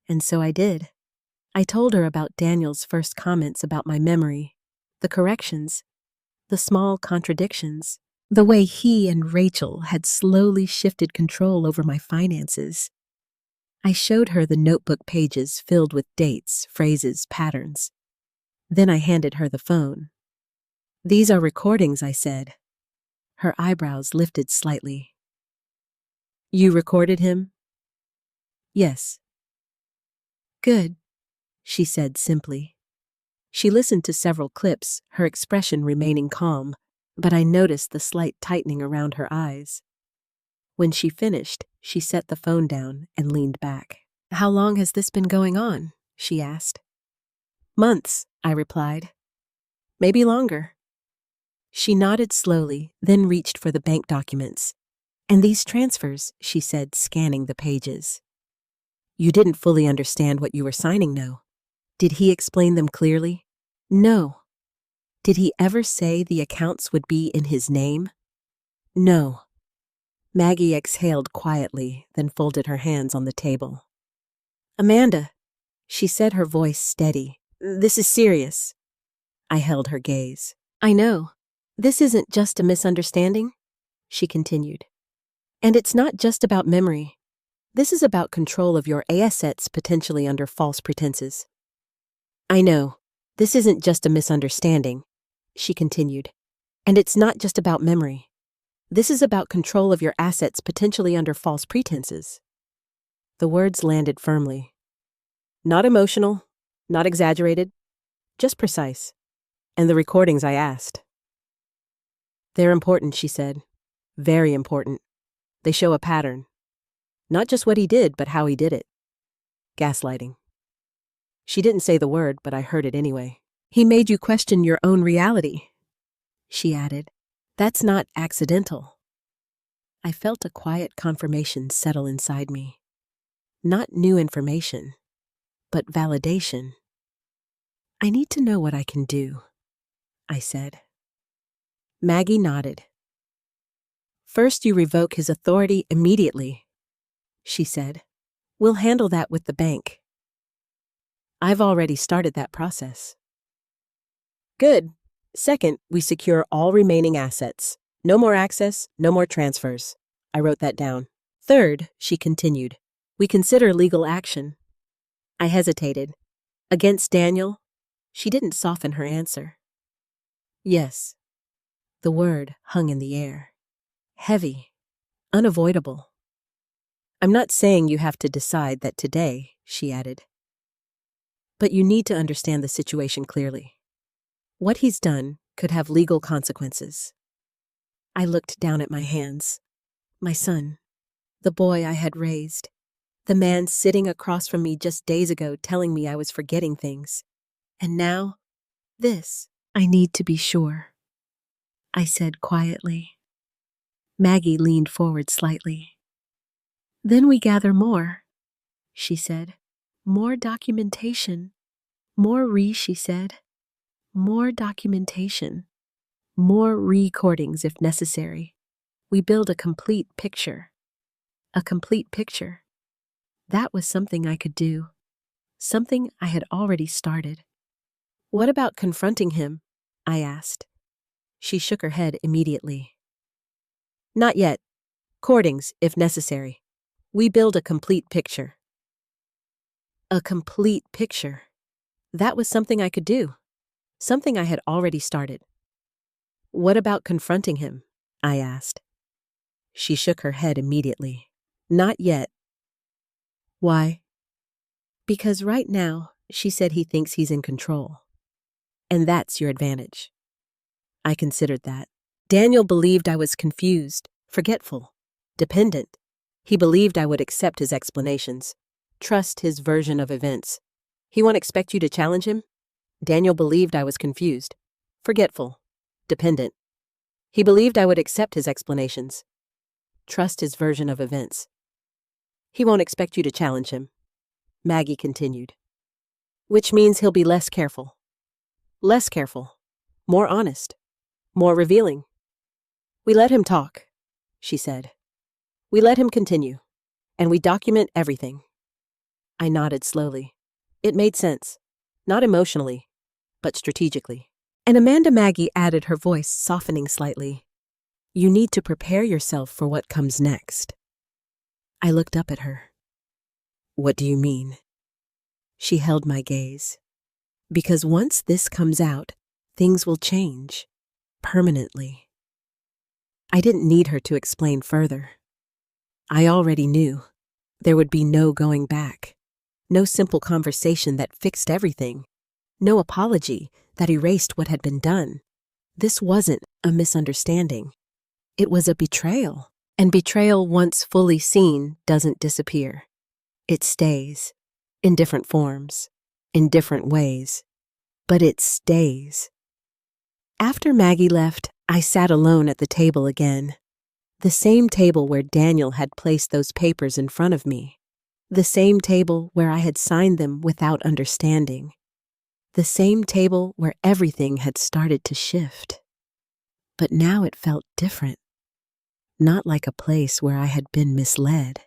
And so I did. I told her about Daniel's first comments about my memory, the corrections, the small contradictions, the way he and Rachel had slowly shifted control over my finances. I showed her the notebook pages filled with dates, phrases, patterns. Then I handed her the phone. "These are recordings," I said. Her eyebrows lifted slightly. "You recorded him?" "Yes." "Good," she said simply. She listened to several clips, her expression remaining calm, but I noticed the slight tightening around her eyes. When she finished, she set the phone down and leaned back. "How long has this been going on?" she asked. "Months," I replied. "Maybe longer." She nodded slowly, then reached for the bank documents. "And these transfers," she said, scanning the pages. "You didn't fully understand what you were signing, no? Did he explain them clearly?" "No." "Did he ever say the accounts would be in his name?" "No." Maggie exhaled quietly, then folded her hands on the table. "Amanda," she said, her voice steady, "this is serious." I held her gaze. "I know. This isn't just a misunderstanding," she continued. "And it's not just about memory. This is about control of your assets potentially under false pretenses." "I know. This isn't just a misunderstanding," she continued. "And it's not just about memory. This is about control of your assets potentially under false pretenses." The words landed firmly. Not emotional, not exaggerated, just precise. "And the recordings," I asked. "They're important," she said. "Very important. They show a pattern. Not just what he did, but how he did it. Gaslighting." She didn't say the word, but I heard it anyway. "He made you question your own reality," she added. "That's not accidental." I felt a quiet confirmation settle inside me. Not new information, but validation. "I need to know what I can do," I said. Maggie nodded. "First, you revoke his authority immediately," she said. "We'll handle that with the bank." "I've already started that process." "Good. Second, we secure all remaining assets. No more access, no more transfers." I wrote that down. "Third," she continued, "we consider legal action." I hesitated. "Against Daniel?" She didn't soften her answer. "Yes." The word hung in the air. Heavy. Unavoidable. "I'm not saying you have to decide that today," she added. "But you need to understand the situation clearly. What he's done could have legal consequences." I looked down at my hands. My son. The boy I had raised. The man sitting across from me just days ago telling me I was forgetting things. And now, this. "I need to be sure," I said quietly. Maggie leaned forward slightly. "Then we gather more," she said. "More documentation. She said. "More documentation. More recordings if necessary. We build a complete picture." A complete picture. That was something I could do. Something I had already started. "What about confronting him?" I asked. She shook her head immediately. "Not yet. Recordings, if necessary. We build a complete picture." A complete picture. That was something I could do. Something I had already started. "What about confronting him?" I asked. She shook her head immediately. "Not yet." "Why?" "Because right now," she said, "he thinks he's in control. And that's your advantage." I considered that. Daniel believed I was confused, forgetful, dependent. He believed I would accept his explanations, trust his version of events. He won't expect you to challenge him? Daniel believed I was confused, forgetful, dependent. He believed I would accept his explanations, trust his version of events. He won't expect you to challenge him, Maggie continued. Which means he'll be less careful, more honest, more revealing. We let him talk, she said. We let him continue, and we document everything. I nodded slowly. It made sense, not emotionally, but strategically. And Amanda Maggie added, her voice softening slightly. You need to prepare yourself for what comes next. I looked up at her. What do you mean? She held my gaze. Because once this comes out, things will change. Permanently. I didn't need her to explain further. I already knew. There would be no going back. No simple conversation that fixed everything. No apology that erased what had been done. This wasn't a misunderstanding. It was a betrayal. And betrayal, once fully seen, doesn't disappear. It stays. In different forms. In different ways. But it stays. After Maggie left, I sat alone at the table again. The same table where Daniel had placed those papers in front of me. The same table where I had signed them without understanding. The same table where everything had started to shift. But now it felt different. Not like a place where I had been misled,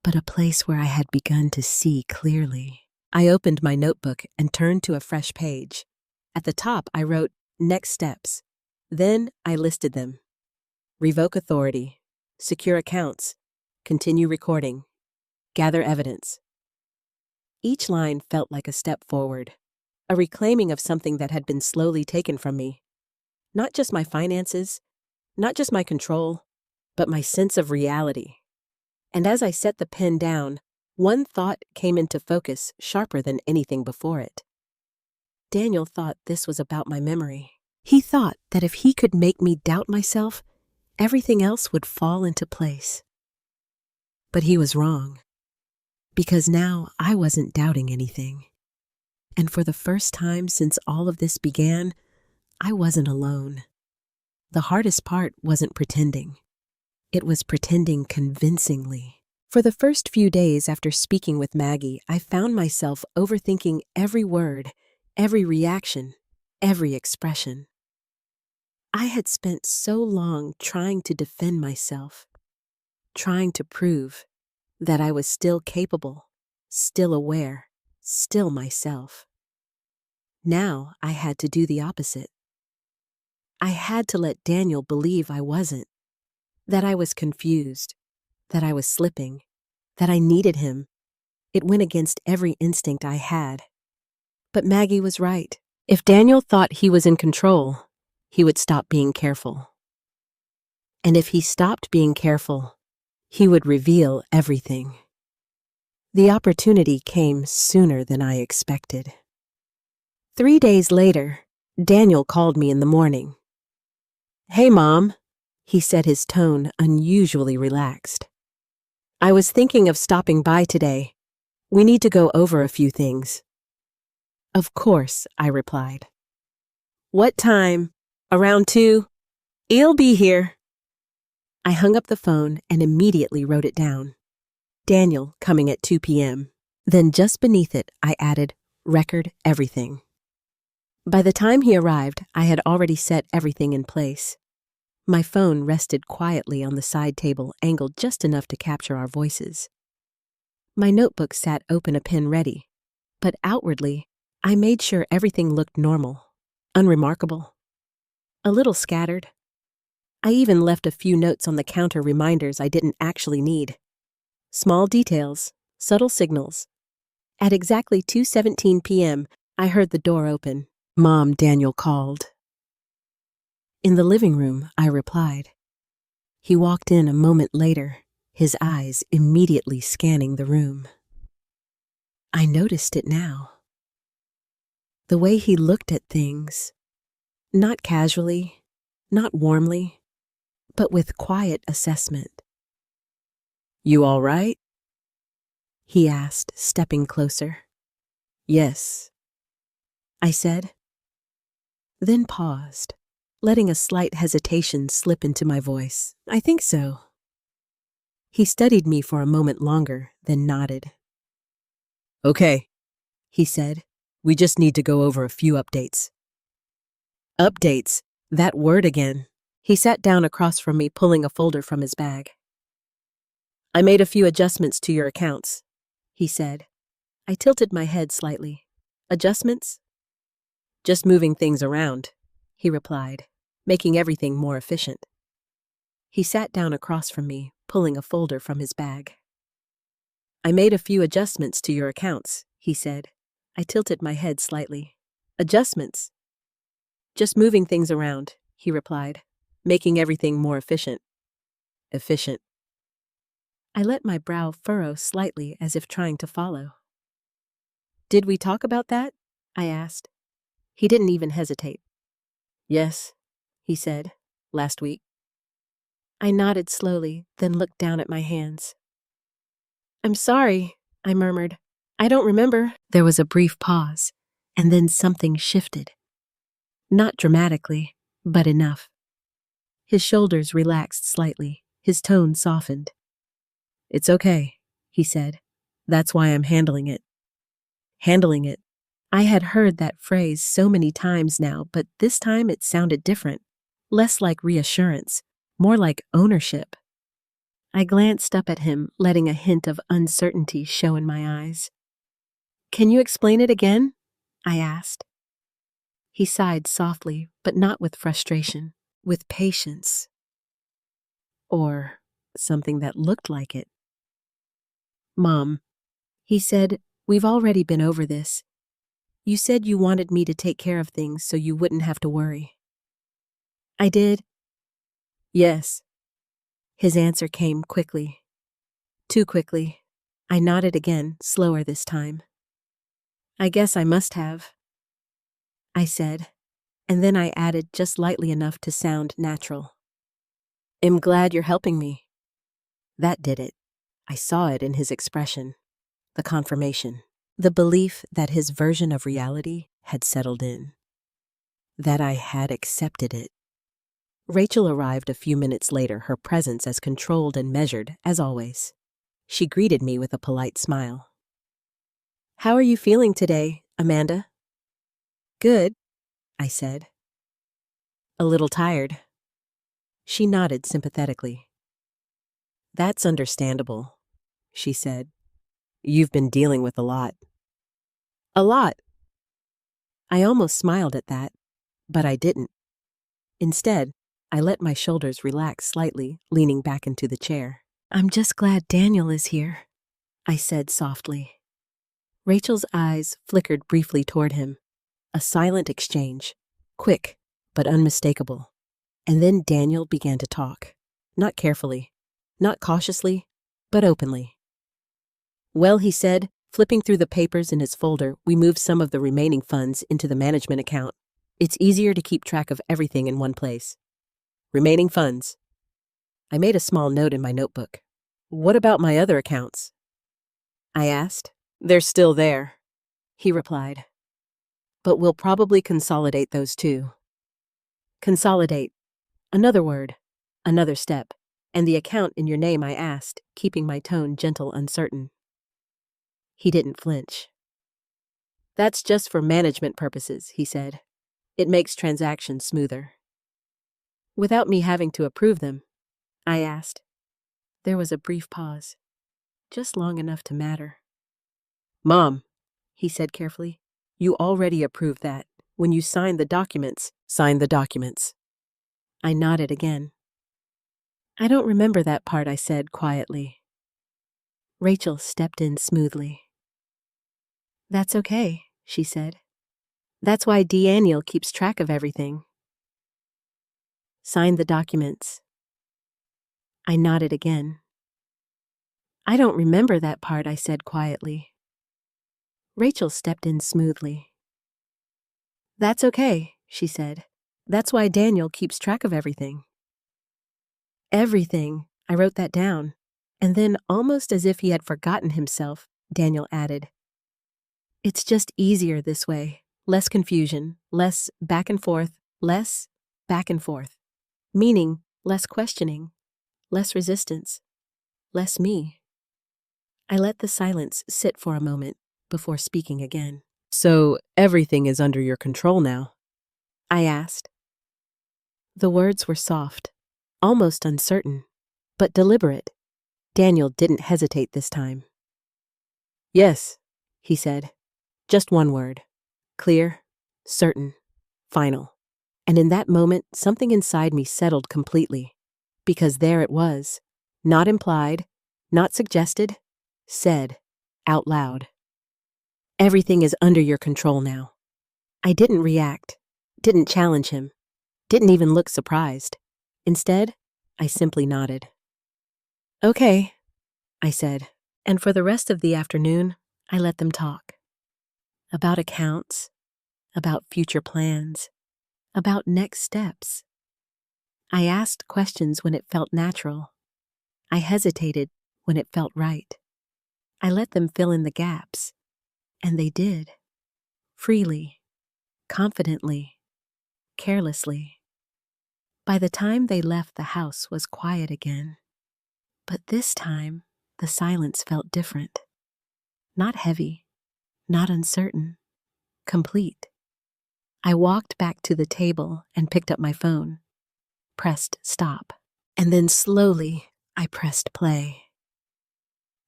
but a place where I had begun to see clearly. I opened my notebook and turned to a fresh page. At the top, I wrote, Next steps. Then I listed them. Revoke authority. Secure accounts. Continue recording. Gather evidence. Each line felt like a step forward, a reclaiming of something that had been slowly taken from me. Not just my finances, not just my control, but my sense of reality. And as I set the pen down, one thought came into focus sharper than anything before it. Daniel thought this was about my memory. He thought that if he could make me doubt myself, everything else would fall into place. But he was wrong. Because now I wasn't doubting anything. And for the first time since all of this began, I wasn't alone. The hardest part wasn't pretending. It was pretending convincingly. For the first few days after speaking with Maggie, I found myself overthinking every word, every reaction, every expression. I had spent so long trying to defend myself, trying to prove that I was still capable, still aware, still myself. Now I had to do the opposite. I had to let Daniel believe I wasn't, that I was confused, that I was slipping, that I needed him. It went against every instinct I had. But Maggie was right. If Daniel thought he was in control, he would stop being careful. And if he stopped being careful, he would reveal everything. The opportunity came sooner than I expected. 3 days later, Daniel called me in the morning. Hey, Mom, he said, his tone unusually relaxed. I was thinking of stopping by today. We need to go over a few things. Of course, I replied. What time? Around 2? He'll be here. I hung up the phone and immediately wrote it down. Daniel coming at 2 p.m. Then just beneath it, I added, record everything. By the time he arrived, I had already set everything in place. My phone rested quietly on the side table, angled just enough to capture our voices. My notebook sat open, a pen ready, but outwardly, I made sure everything looked normal, unremarkable, a little scattered. I even left a few notes on the counter, reminders I didn't actually need. Small details, subtle signals. At exactly 2:17 p.m., I heard the door open. Mom, Daniel called. In the living room, I replied. He walked in a moment later, his eyes immediately scanning the room. I noticed it now. The way he looked at things, not casually, not warmly, but with quiet assessment. You all right? He asked, stepping closer. Yes, I said, then paused, letting a slight hesitation slip into my voice. I think so. He studied me for a moment longer, then nodded. Okay, he said, we just need to go over a few updates. Updates? That word again. He sat down across from me, pulling a folder from his bag. I made a few adjustments to your accounts, he said. I tilted my head slightly. Adjustments? Just moving things around, he replied, making everything more efficient. He sat down across from me, pulling a folder from his bag. I made a few adjustments to your accounts, he said. I tilted my head slightly. Adjustments? Just moving things around, he replied, making everything more efficient. Efficient. I let my brow furrow slightly as if trying to follow. Did we talk about that? I asked. He didn't even hesitate. Yes, he said, last week. I nodded slowly, then looked down at my hands. I'm sorry, I murmured. I don't remember. There was a brief pause, and then something shifted. Not dramatically, but enough. His shoulders relaxed slightly, his tone softened. It's okay, he said. That's why I'm handling it. Handling it. I had heard that phrase so many times now, but this time it sounded different. Less like reassurance, more like ownership. I glanced up at him, letting a hint of uncertainty show in my eyes. Can you explain it again? I asked. He sighed softly, but not with frustration, with patience. Or something that looked like it. Mom, he said, we've already been over this. You said you wanted me to take care of things so you wouldn't have to worry. I did. Yes. His answer came quickly. Too quickly. I nodded again, slower this time. I guess I must have, I said, and then I added just lightly enough to sound natural. I'm glad you're helping me. That did it. I saw it in his expression. The confirmation. The belief that his version of reality had settled in. That I had accepted it. Rachel arrived a few minutes later, her presence as controlled and measured as always. She greeted me with a polite smile. How are you feeling today, Amanda? Good, I said. A little tired. She nodded sympathetically. That's understandable, she said. You've been dealing with a lot. A lot. I almost smiled at that, but I didn't. Instead, I let my shoulders relax slightly, leaning back into the chair. I'm just glad Daniel is here, I said softly. Rachel's eyes flickered briefly toward him. A silent exchange, quick but unmistakable. And then Daniel began to talk, not carefully, not cautiously, but openly. Well, he said, flipping through the papers in his folder, we moved some of the remaining funds into the management account. It's easier to keep track of everything in one place. Remaining funds. I made a small note in my notebook. What about my other accounts? I asked. They're still there, he replied. But we'll probably consolidate those too. Consolidate. Another word. Another step. And the account in your name, I asked, keeping my tone gentle, uncertain. He didn't flinch. That's just for management purposes, he said. It makes transactions smoother. Without me having to approve them, I asked. There was a brief pause, just long enough to matter. Mom, he said carefully, you already approved that. When you signed the documents, sign the documents. I nodded again. I don't remember that part, I said quietly. Rachel stepped in smoothly. That's okay, she said. That's why Daniel keeps track of everything. Sign the documents. I nodded again. I don't remember that part, I said quietly. Rachel stepped in smoothly. That's okay, she said. That's why Daniel keeps track of everything. Everything. I wrote that down. And then, almost as if he had forgotten himself, Daniel added, It's just easier this way. Less confusion, less back and forth, less back and forth. Meaning, less questioning, less resistance, less me. I let the silence sit for a moment before speaking again. So, everything is under your control now? I asked. The words were soft, almost uncertain, but deliberate. Daniel didn't hesitate this time. Yes, he said. Just one word. Clear, certain, final. And in that moment, something inside me settled completely. Because there it was. Not implied, not suggested, said, out loud. Everything is under your control now. I didn't react, didn't challenge him, didn't even look surprised. Instead, I simply nodded. Okay, I said, and for the rest of the afternoon, I let them talk. About accounts, about future plans, about next steps. I asked questions when it felt natural. I hesitated when it felt right. I let them fill in the gaps, and they did. Freely, confidently, carelessly. By the time they left, the house was quiet again. But this time, the silence felt different. Not heavy, not uncertain, complete. I walked back to the table and picked up my phone, pressed stop, and then slowly I pressed play.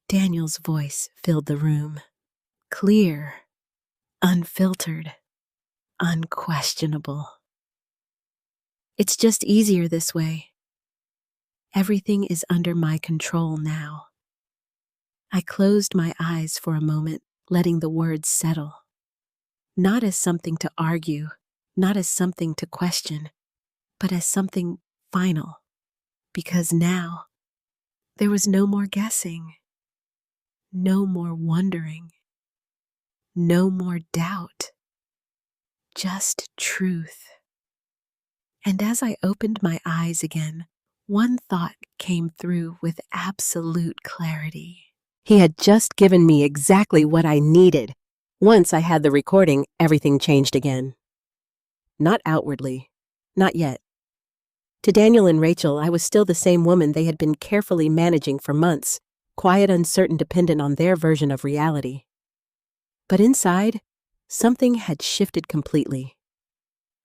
Daniel's voice filled the room, clear, unfiltered, unquestionable. It's just easier this way. Everything is under my control now. I closed my eyes for a moment, letting the words settle. Not as something to argue, not as something to question, but as something final. Because now, there was no more guessing, no more wondering, no more doubt, just truth. And as I opened my eyes again, one thought came through with absolute clarity. He had just given me exactly what I needed. Once I had the recording, everything changed again. Not outwardly, not yet. To Daniel and Rachel, I was still the same woman they had been carefully managing for months, quiet, uncertain, dependent on their version of reality. But inside, something had shifted completely.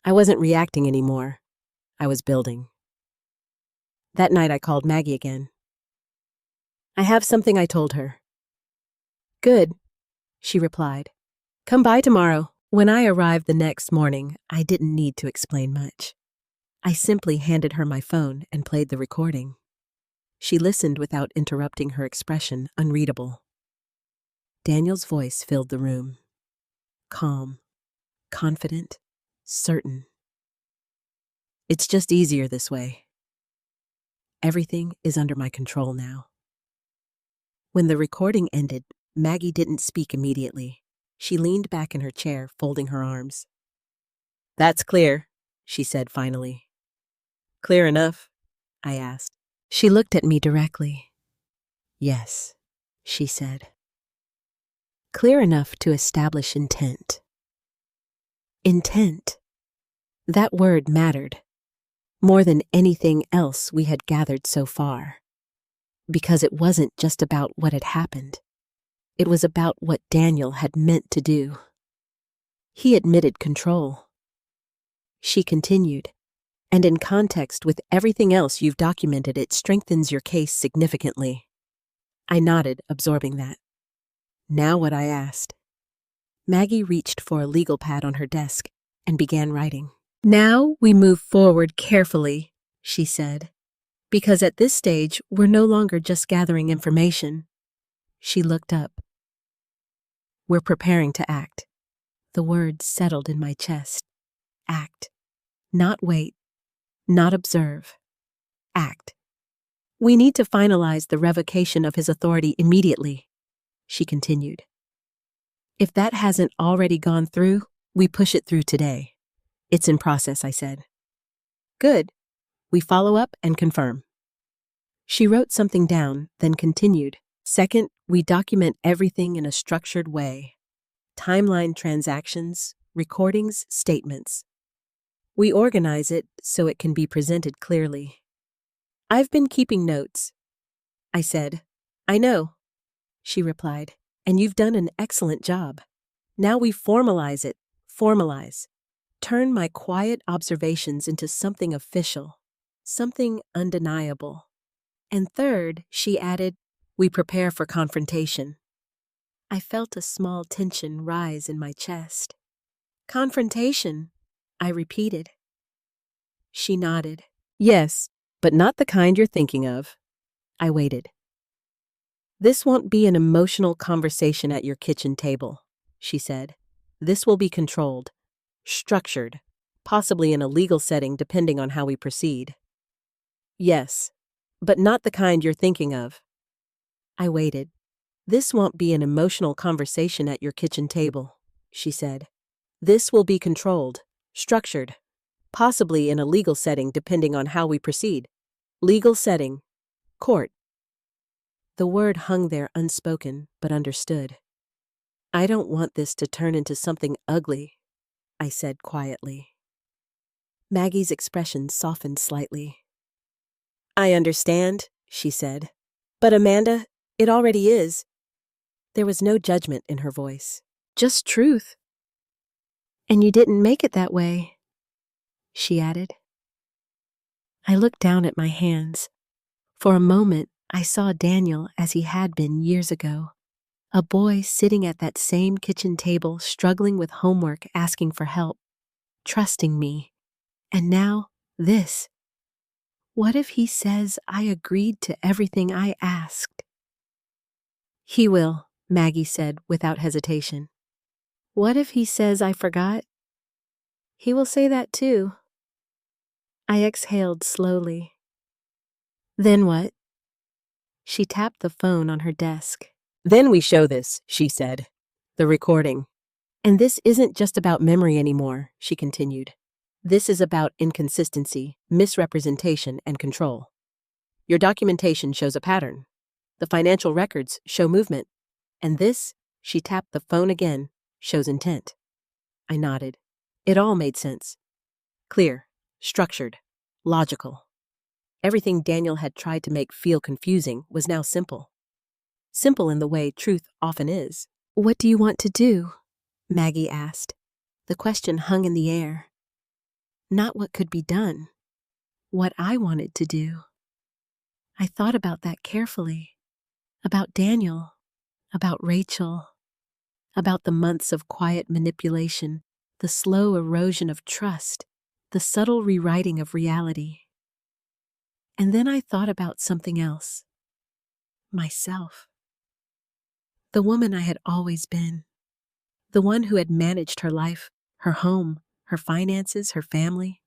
I wasn't reacting anymore. I was building. That night I called Maggie again. I have something, I told her. Good, she replied. Come by tomorrow. When I arrived the next morning, I didn't need to explain much. I simply handed her my phone and played the recording. She listened without interrupting, her expression unreadable. Daniel's voice filled the room. Calm, confident, certain. It's just easier this way. Everything is under my control now. When the recording ended, Maggie didn't speak immediately. She leaned back in her chair, folding her arms. That's clear, she said finally. Clear enough? I asked. She looked at me directly. Yes, she said. Clear enough to establish intent. Intent. That word mattered. More than anything else we had gathered so far. Because it wasn't just about what had happened. It was about what Daniel had meant to do. He admitted control. She continued, and in context with everything else you've documented, it strengthens your case significantly. I nodded, absorbing that. Now what I asked. Maggie reached for a legal pad on her desk and began writing. Now we move forward carefully, she said, because at this stage we're no longer just gathering information. She looked up. We're preparing to act. The words settled in my chest. Act. Not wait. Not observe. Act. We need to finalize the revocation of his authority immediately, she continued. If that hasn't already gone through, we push it through today. It's in process, I said. Good. We follow up and confirm. She wrote something down, then continued. Second, we document everything in a structured way. Timeline transactions, recordings, statements. We organize it so it can be presented clearly. I've been keeping notes, I said. I know, she replied, and you've done an excellent job. Now we formalize it. Formalize. turn my quiet observations into something official, something undeniable. And third, she added, we prepare for confrontation. I felt a small tension rise in my chest. Confrontation, I repeated. She nodded. Yes, but not the kind you're thinking of. I waited. This won't be an emotional conversation at your kitchen table, she said. This will be controlled, structured, possibly in a legal setting depending on how we proceed. Yes, but not the kind you're thinking of. I waited. This won't be an emotional conversation at your kitchen table, she said. This will be controlled, structured, possibly in a legal setting depending on how we proceed. Legal setting. Court. The word hung there unspoken, but understood. I don't want this to turn into something ugly, I said quietly. Maggie's expression softened slightly. I understand, she said. But Amanda, it already is. There was no judgment in her voice, just truth. And you didn't make it that way, she added. I looked down at my hands. For a moment, I saw Daniel as he had been years ago. A boy sitting at that same kitchen table, struggling with homework, asking for help, trusting me. And now, this. What if he says I agreed to everything I asked? He will, Maggie said without hesitation. What if he says I forgot? He will say that too. I exhaled slowly. Then what? She tapped the phone on her desk. Then we show this, she said. The recording. And this isn't just about memory anymore, she continued. This is about inconsistency, misrepresentation, and control. Your documentation shows a pattern. The financial records show movement. And this, she tapped the phone again, shows intent. I nodded. It all made sense. Clear, structured, logical. Everything Daniel had tried to make feel confusing was now simple. Simple in the way truth often is. What do you want to do? Maggie asked. The question hung in the air. Not what could be done. What I wanted to do. I thought about that carefully. About Daniel. About Rachel. About the months of quiet manipulation. The slow erosion of trust. The subtle rewriting of reality. And then I thought about something else. Myself. The woman I had always been. The one who had managed her life, her home, her finances, her family.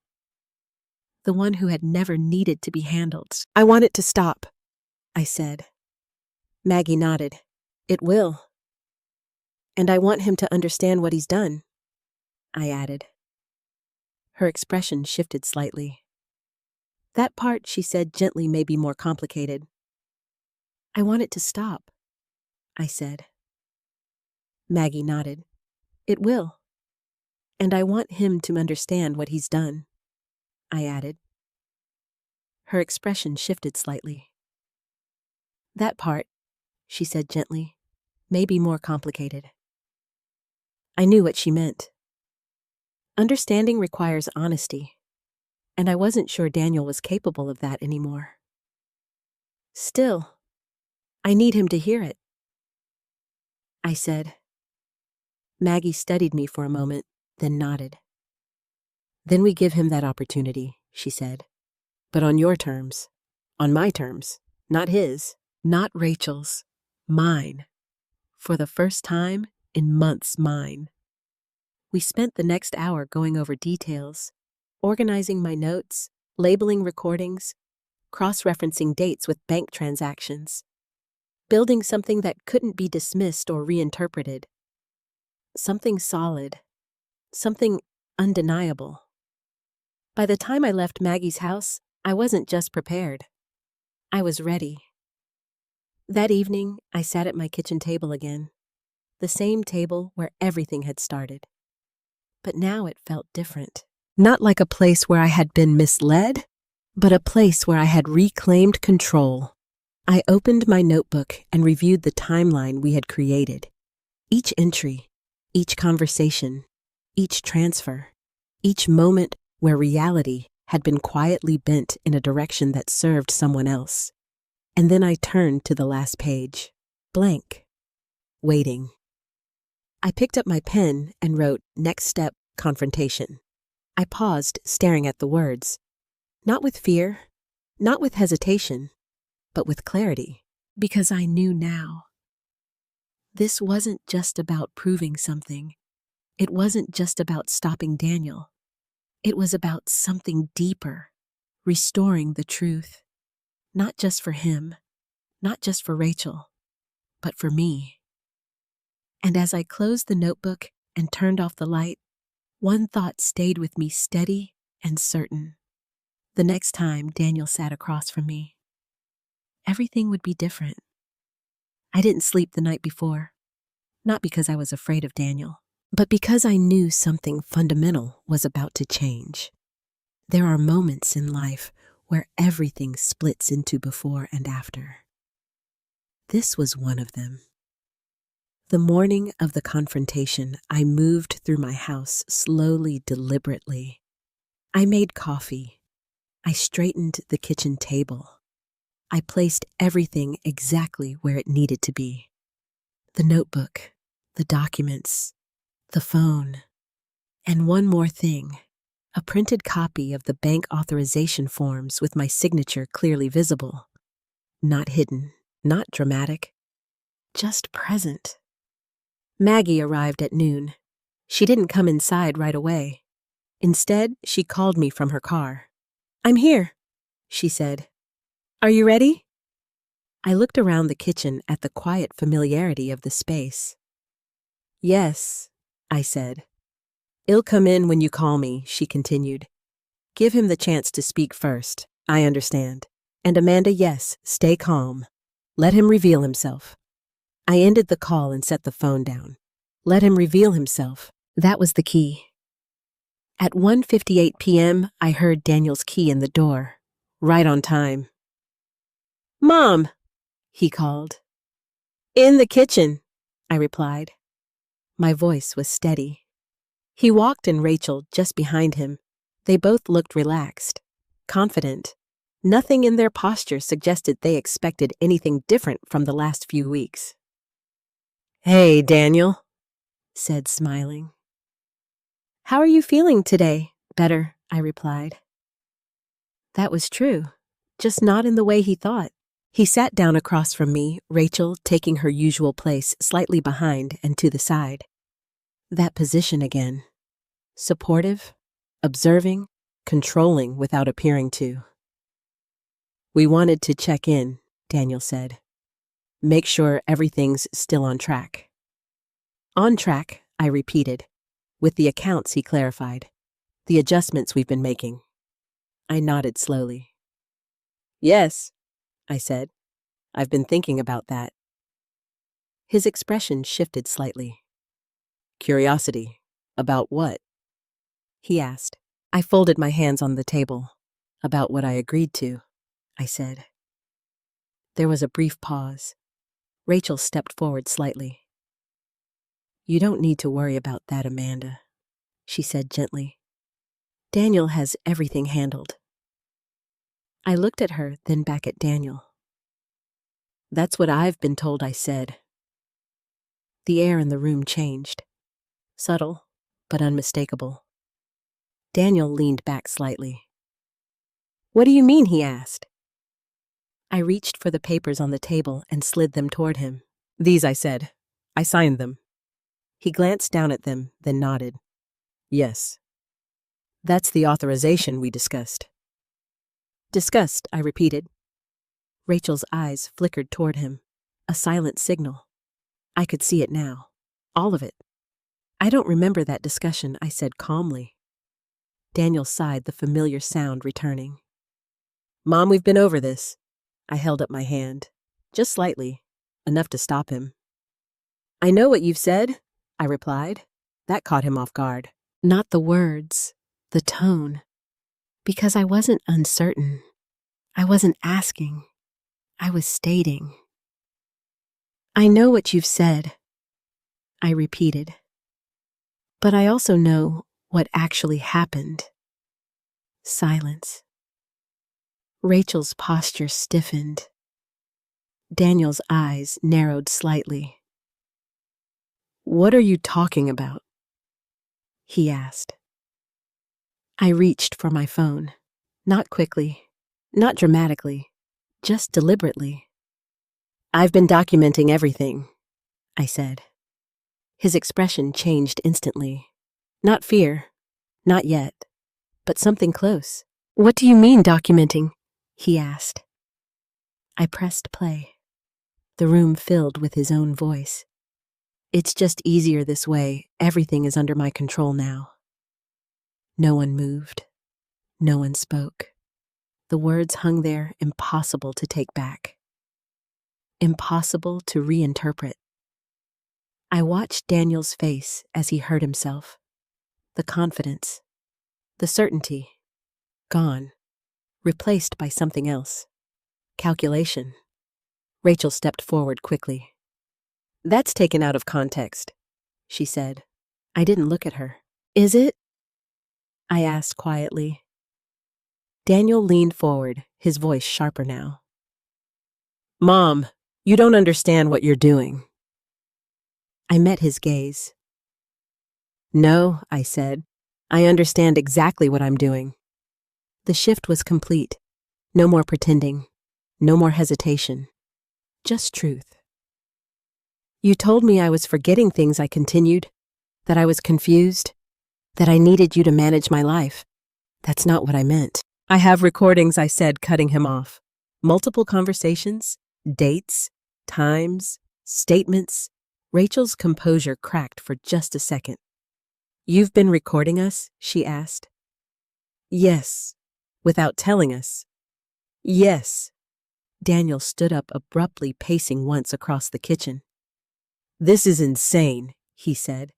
The one who had never needed to be handled. I want it to stop, I said. Maggie nodded. It will. And I want him to understand what he's done, I added. Her expression shifted slightly. That part, she said gently, may be more complicated. I want it to stop, I said. Maggie nodded. It will. And I want him to understand what he's done, I added. Her expression shifted slightly. That part, she said gently, may be more complicated. I knew what she meant. Understanding requires honesty, and I wasn't sure Daniel was capable of that anymore. Still, I need him to hear it, I said. Maggie studied me for a moment, then nodded. Then we give him that opportunity, she said. But on your terms. On my terms. Not his. Not Rachel's. Mine. For the first time in months, mine. We spent the next hour going over details, organizing my notes, labeling recordings, cross-referencing dates with bank transactions, building something that couldn't be dismissed or reinterpreted. Something solid. Something undeniable. By the time I left Maggie's house, I wasn't just prepared. I was ready. That evening, I sat at my kitchen table again, the same table where everything had started. But now it felt different. Not like a place where I had been misled, but a place where I had reclaimed control. I opened my notebook and reviewed the timeline we had created. Each entry, each conversation, each transfer, each moment where reality had been quietly bent in a direction that served someone else. And then I turned to the last page, blank, waiting. I picked up my pen and wrote, "Next step, confrontation." I paused, staring at the words, not with fear, not with hesitation, but with clarity, because I knew now. This wasn't just about proving something. It wasn't just about stopping Daniel. It was about something deeper, restoring the truth, not just for him, not just for Rachel, but for me. And as I closed the notebook and turned off the light, one thought stayed with me steady and certain. The next time Daniel sat across from me, everything would be different. I didn't sleep the night before, not because I was afraid of Daniel, but because I knew something fundamental was about to change. There are moments in life where everything splits into before and after. This was one of them. The morning of the confrontation, I moved through my house slowly, deliberately. I made coffee. I straightened the kitchen table. I placed everything exactly where it needed to be. The notebook, the documents, the phone, and one more thing, a printed copy of the bank authorization forms with my signature clearly visible. Not hidden, not dramatic, just present. Maggie arrived at noon. She didn't come inside right away. Instead, she called me from her car. "I'm here," she said. "Are you ready?" I looked around the kitchen at the quiet familiarity of the space. "Yes," I said. "He'll come in when you call me," she continued. "Give him the chance to speak first. I understand. And Amanda, yes, stay calm. Let him reveal himself." I ended the call and set the phone down. Let him reveal himself. That was the key. At 1:58 p.m., I heard Daniel's key in the door, right on time. "Mom," he called. "In the kitchen," I replied. My voice was steady. He walked in Rachel just behind him. They both looked relaxed, confident. Nothing in their posture suggested they expected anything different from the last few weeks. "Hey, Daniel," said, smiling. "How are you feeling today?" "Better," I replied. That was true, just not in the way he thought. He sat down across from me, Rachel taking her usual place slightly behind and to the side. That position again. Supportive, observing, controlling without appearing to. "We wanted to check in," Daniel said. "Make sure everything's still on track." "On track," I repeated. "With the accounts," he clarified. "The adjustments we've been making." I nodded slowly. "Yes," I said. "I've been thinking about that." His expression shifted slightly. "Curiosity. About what?" he asked. I folded my hands on the table. "About what I agreed to," I said. There was a brief pause. Rachel stepped forward slightly. "You don't need to worry about that, Amanda," she said gently. "Daniel has everything handled." I looked at her, then back at Daniel. "That's what I've been told," I said. The air in the room changed. Subtle, but unmistakable. Daniel leaned back slightly. "What do you mean?" he asked. I reached for the papers on the table and slid them toward him. "These," I said. "I signed them." He glanced down at them, then nodded. "Yes. That's the authorization we discussed." "Discussed," I repeated. Rachel's eyes flickered toward him. A silent signal. I could see it now. All of it. "I don't remember that discussion," I said calmly. Daniel sighed, the familiar sound returning. "Mom, we've been over this." I held up my hand. Just slightly. Enough to stop him. "I know what you've said," I replied. That caught him off guard. Not the words, the tone. Because I wasn't uncertain. I wasn't asking. I was stating. "I know what you've said," I repeated. "But I also know What actually happened? Silence. Rachel's posture stiffened. Daniel's eyes narrowed slightly. "What are you talking about?" he asked. I reached for my phone. Not quickly, not dramatically, just deliberately. "I've been documenting everything," I said. His expression changed instantly. Not fear, not yet, but something close. "What do you mean, documenting?" he asked. I pressed play. The room filled with his own voice. "It's just easier this way. Everything is under my control now." No one moved. No one spoke. The words hung there, impossible to take back. Impossible to reinterpret. I watched Daniel's face as he heard himself. The confidence, the certainty, gone, replaced by something else. Calculation. Rachel stepped forward quickly. "That's taken out of context," she said. I didn't look at her. "Is it?" I asked quietly. Daniel leaned forward, his voice sharper now. "Mom, you don't understand what you're doing." I met his gaze. "No," I said. "I understand exactly what I'm doing." The shift was complete. No more pretending. No more hesitation. Just truth. "You told me I was forgetting things," I continued. "That I was confused. That I needed you to manage my life. That's not what I meant." "I have recordings," I said, cutting him off. Multiple conversations, dates, times, statements. Rachel's composure cracked for just a second. "You've been recording us?" she asked. "Yes." "Without telling us?" "Yes." Daniel stood up abruptly, pacing once across the kitchen. "This is insane," he said.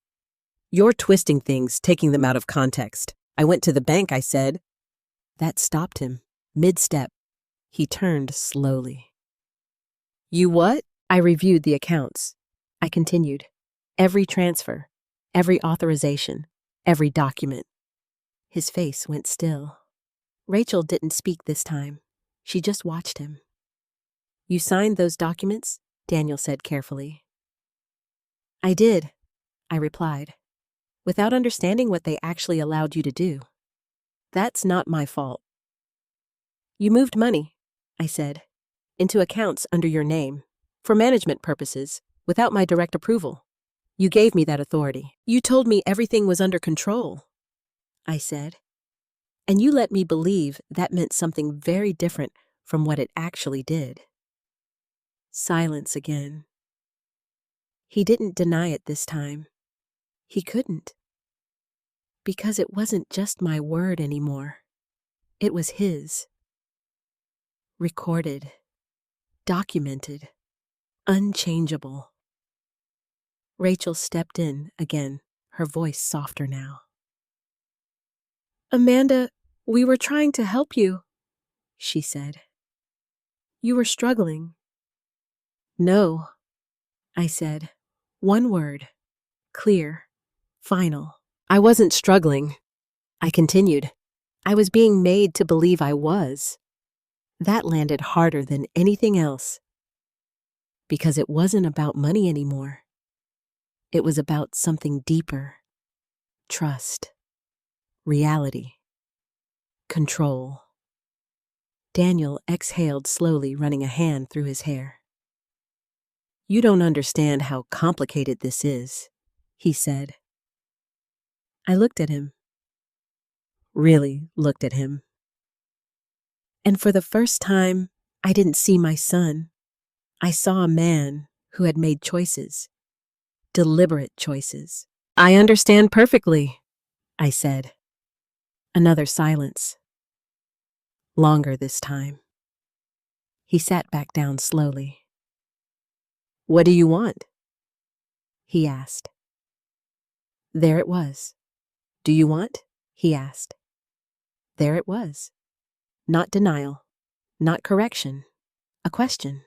"You're twisting things, taking them out of context. I went to the bank," I said. That stopped him, mid-step. He turned slowly. "You what?" I reviewed the accounts. I continued. Every transfer, every authorization, every document. His face went still. Rachel didn't speak this time. She just watched him. "You signed those documents?" Daniel said carefully. "I did," I replied, "without understanding what they actually allowed you to do. That's not my fault." "You moved money," I said, "into accounts under your name, for management purposes, without my direct approval. You gave me that authority. You told me everything was under control," I said, "and you let me believe that meant something very different from what it actually did." Silence again. He didn't deny it this time. He couldn't. Because it wasn't just my word anymore. It was his. Recorded. Documented. Unchangeable. Rachel stepped in again, her voice softer now. "Amanda, we were trying to help you," she said. "You were struggling." "No," I said. One word. Clear. Final. "I wasn't struggling," I continued. "I was being made to believe I was." That landed harder than anything else. Because it wasn't about money anymore. It was about something deeper. Trust. Reality. Control. Daniel exhaled slowly, running a hand through his hair. "You don't understand how complicated this is," he said. I looked at him. Really looked at him. And for the first time, I didn't see my son. I saw a man who had made choices. Deliberate choices. "I understand perfectly," I said. Another silence. Longer this time. He sat back down slowly. "What do you want?" he asked. There it was. "Do you want?" he asked. There it was. Not denial, not correction, a question.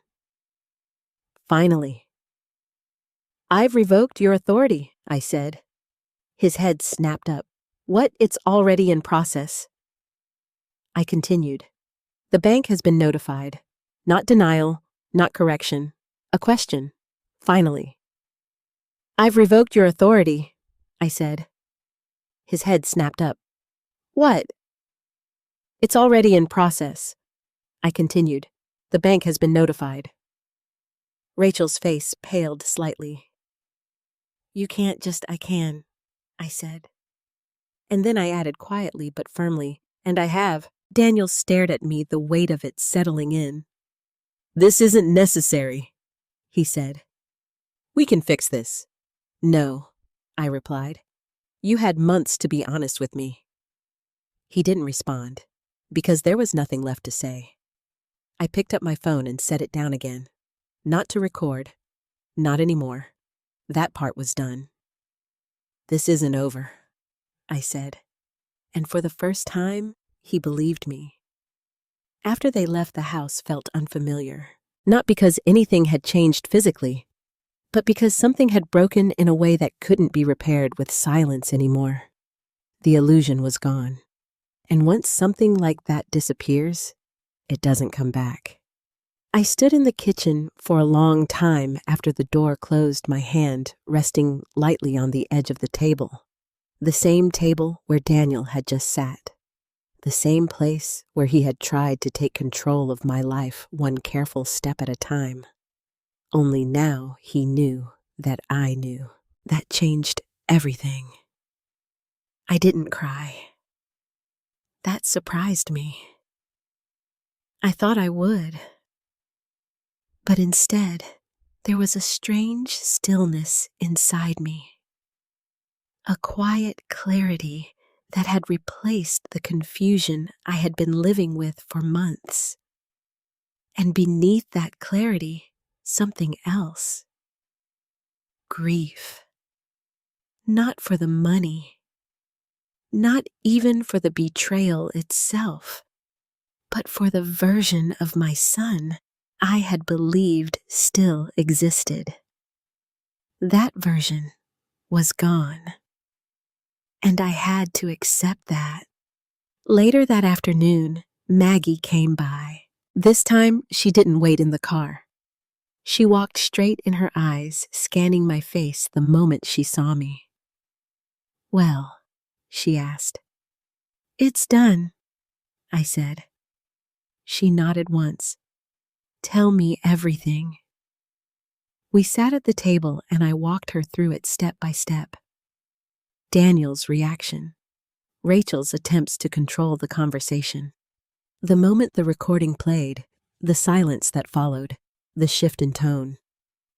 Finally. "I've revoked your authority," I said. His head snapped up. What? It's already in process. I continued. The bank has been notified. Not denial, not correction. A question. Finally. I've revoked your authority, I said. His head snapped up. What? It's already in process. I continued. The bank has been notified. Rachel's face paled slightly. You can't just, I can, I said. And then I added quietly but firmly, and I have. Daniel stared at me, the weight of it settling in. This isn't necessary, he said. We can fix this. No, I replied. You had months to be honest with me. He didn't respond, because there was nothing left to say. I picked up my phone and set it down again. Not to record. Not anymore. That part was done. This isn't over, I said. And for the first time, he believed me. After they left, the house felt unfamiliar. Not because anything had changed physically, but because something had broken in a way that couldn't be repaired with silence anymore. The illusion was gone. And once something like that disappears, it doesn't come back. I stood in the kitchen for a long time after the door closed, my hand resting lightly on the edge of the table. The same table where Daniel had just sat. The same place where he had tried to take control of my life one careful step at a time. Only now he knew that I knew. That changed everything. I didn't cry. That surprised me. I thought I would. But instead, there was a strange stillness inside me. A quiet clarity that had replaced the confusion I had been living with for months. And beneath that clarity, something else. Grief. Not for the money. Not even for the betrayal itself, but for the version of my son I had believed still existed. That version was gone. And I had to accept that. Later that afternoon, Maggie came by. This time, she didn't wait in the car. She walked straight in her eyes, scanning my face the moment she saw me. Well, she asked. It's done, I said. She nodded once. Tell me everything. We sat at the table and I walked her through it step by step. Daniel's reaction. Rachel's attempts to control the conversation. The moment the recording played, the silence that followed, the shift in tone,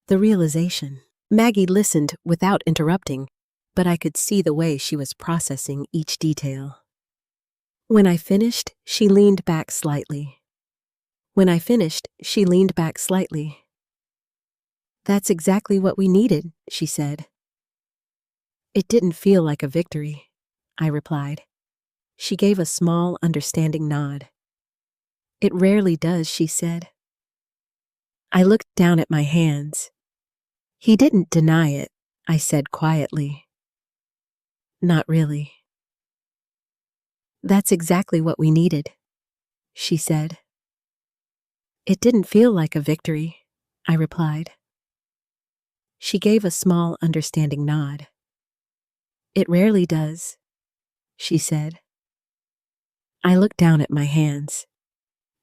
the realization. Maggie listened without interrupting, but I could see the way she was processing each detail. When I finished, she leaned back slightly. That's exactly what we needed, she said. It didn't feel like a victory, I replied. She gave a small, understanding nod. It rarely does, she said. I looked down at my hands. He didn't deny it, I said quietly. Not really. That's exactly what we needed, she said. It didn't feel like a victory, I replied. She gave a small, understanding nod. It rarely does, she said. I looked down at my hands.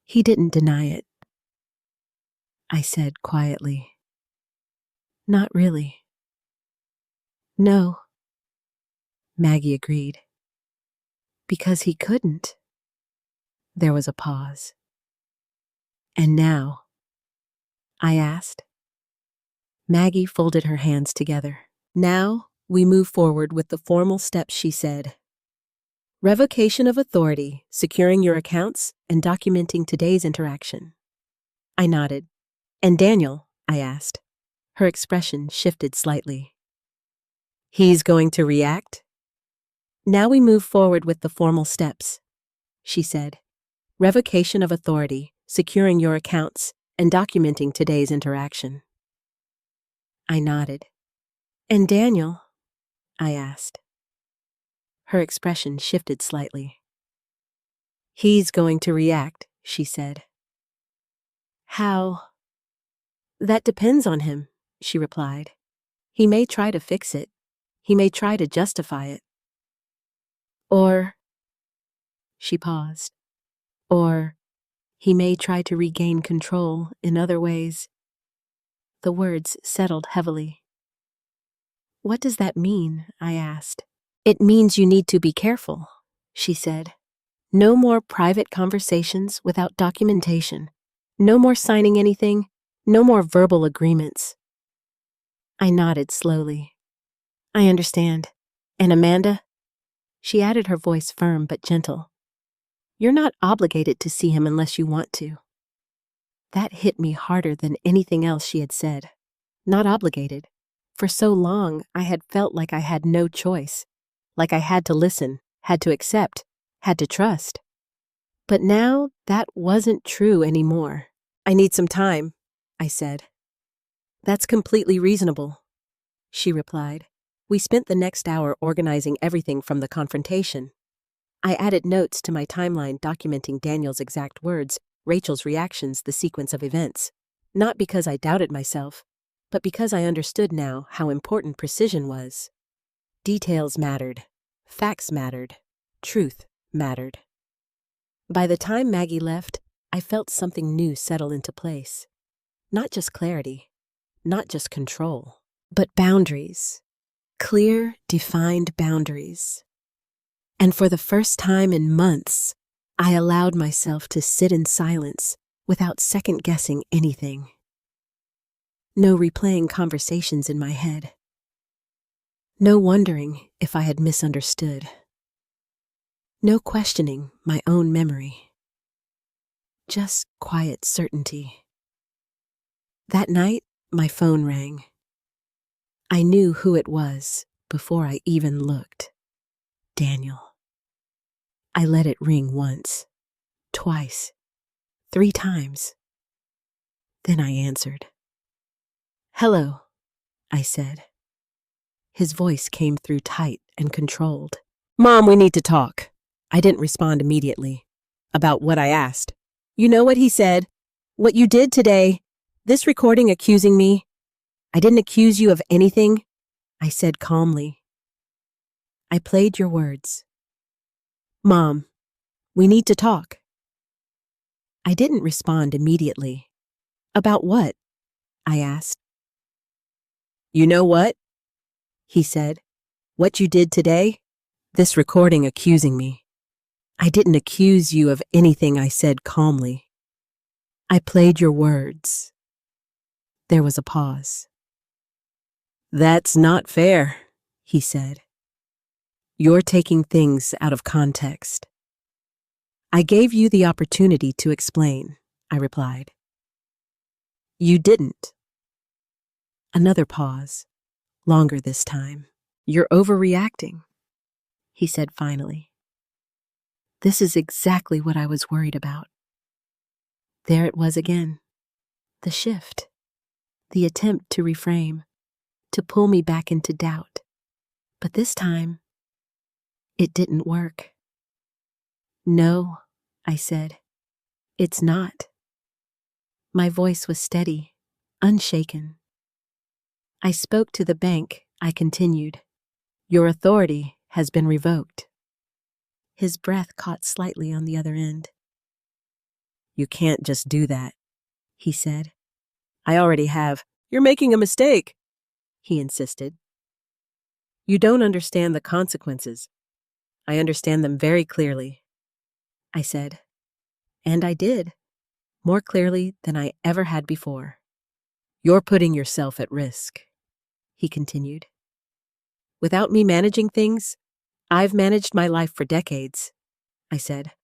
He didn't deny it, I said quietly. Not really. No, Maggie agreed. Because he couldn't. There was a pause. And now? I asked. Maggie folded her hands together. Now we move forward with the formal steps, she said. Revocation of authority, securing your accounts, and documenting today's interaction. I nodded. And Daniel? I asked. Her expression shifted slightly. He's going to react? Now we move forward with the formal steps, she said. Revocation of authority, securing your accounts, and documenting today's interaction. I nodded. And Daniel? I asked. Her expression shifted slightly. "He's going to react," she said. "How?" "That depends on him," she replied. "He may try to fix it. He may try to justify it. Or," she paused, "or he may try to regain control in other ways." The words settled heavily. "What does that mean?" I asked. "It means you need to be careful," she said. "No more private conversations without documentation. No more signing anything. No more verbal agreements." I nodded slowly. "I understand. And Amanda?" She added, her voice firm but gentle. "You're not obligated to see him unless you want to." That hit me harder than anything else she had said. Not obligated. For so long, I had felt like I had no choice, like I had to listen, had to accept, had to trust. But now that wasn't true anymore. "I need some time," I said. "That's completely reasonable," she replied. We spent the next hour organizing everything from the confrontation. I added notes to my timeline documenting Daniel's exact words, Rachel's reactions, the sequence of events. Not because I doubted myself, but because I understood now how important precision was. Details mattered. Facts mattered. Truth mattered. By the time Maggie left, I felt something new settle into place. Not just clarity, not just control, but boundaries. Clear, defined boundaries. And for the first time in months, I allowed myself to sit in silence without second-guessing anything. No replaying conversations in my head. No wondering if I had misunderstood. No questioning my own memory. Just quiet certainty. That night, my phone rang. I knew who it was before I even looked. Daniel. I let it ring once, twice, 3 times. Then I answered. "Hello," I said. His voice came through tight and controlled. "Mom, we need to talk." I didn't respond immediately. "About what I asked?" "You know what he said? What you did today? This recording accusing me?" "I didn't accuse you of anything," I said calmly. "I played your words." "Mom, we need to talk." I didn't respond immediately. "About what?" I asked. "You know what?" he said. "What you did today? This recording accusing me." "I didn't accuse you of anything," I said calmly. "I played your words." There was a pause. "That's not fair," he said. "You're taking things out of context." "I gave you the opportunity to explain," I replied. "You didn't." Another pause, longer this time. "You're overreacting," he said finally. This is exactly what I was worried about. There it was again. The shift. The attempt to reframe, to pull me back into doubt. But this time, it didn't work. "No," I said. "It's not." My voice was steady, unshaken. "I spoke to the bank," I continued. "Your authority has been revoked." His breath caught slightly on the other end. "You can't just do that," he said. "I already have." "You're making a mistake," he insisted. "You don't understand the consequences." "I understand them very clearly," I said. And I did, more clearly than I ever had before. "You're putting yourself at risk," he continued. "Without me managing things, I've managed my life for decades," I said.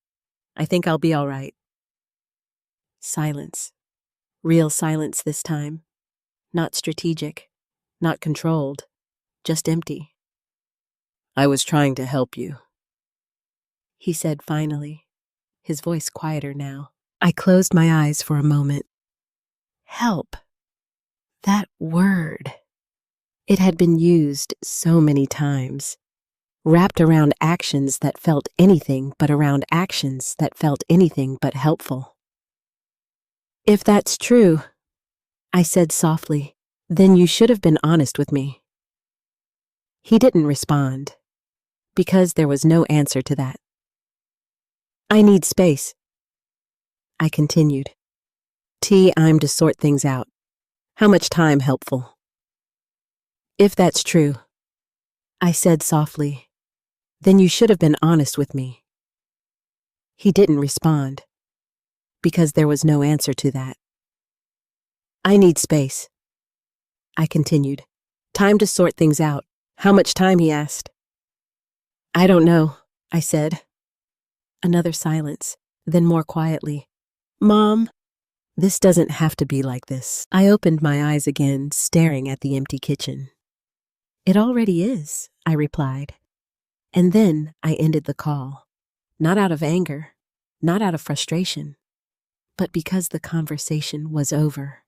"I think I'll be all right." Silence. Real silence this time. Not strategic, not controlled, just empty. "I was trying to help you," he said finally, his voice quieter now. I closed my eyes for a moment. Help. That word. It had been used so many times. wrapped around actions that felt anything but around actions that felt anything but helpful. If that's true, I said softly, then you should have been honest with me. He didn't respond, because there was no answer to that. I need space, I continued. I'm to sort things out. How much time helpful? If that's true, I said softly, then you should have been honest with me. He didn't respond, because there was no answer to that. I need space, I continued. Time to sort things out. How much time, he asked. I don't know, I said. Another silence, then more quietly. Mom, this doesn't have to be like this. I opened my eyes again, staring at the empty kitchen. It already is, I replied. And then I ended the call. Not out of anger, not out of frustration, but because the conversation was over.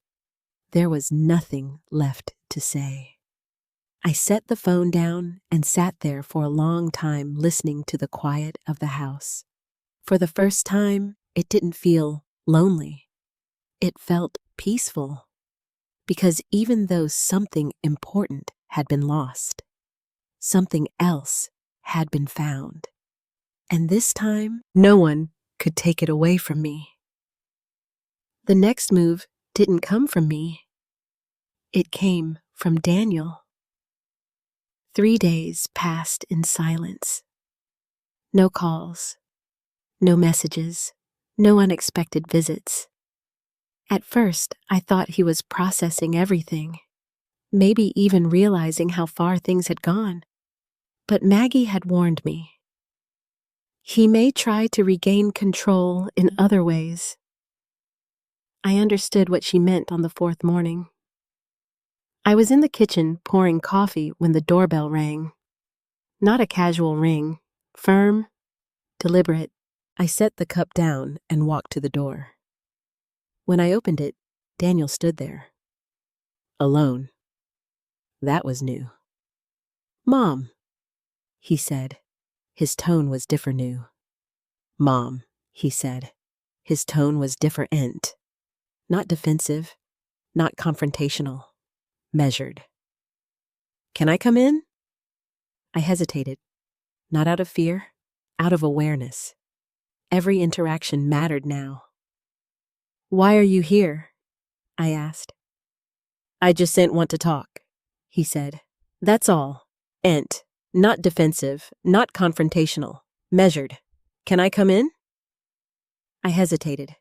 There was nothing left to say. I set the phone down and sat there for a long time listening to the quiet of the house. For the first time, it didn't feel lonely. It felt peaceful, because even though something important had been lost, something else had been found. And this time, no one could take it away from me. The next move didn't come from me. It came from Daniel. 3 days passed in silence. No calls, no messages, no unexpected visits. At first, I thought he was processing everything, maybe even realizing how far things had gone. But Maggie had warned me. He may try to regain control in other ways. I understood what she meant on the 4th morning. I was in the kitchen pouring coffee when the doorbell rang. Not a casual ring, firm, deliberate. I set the cup down and walked to the door. When I opened it, Daniel stood there. Alone. That was new. Mom, he said. His tone was different. Mom, he said. His tone was different. Not defensive, not confrontational, measured. Can I come in? I hesitated, not out of fear, out of awareness. Every interaction mattered now. Why are you here? I asked. I just ain't want to talk, he said. That's all. Ent. Not defensive, not confrontational, measured. Can I come in? I hesitated,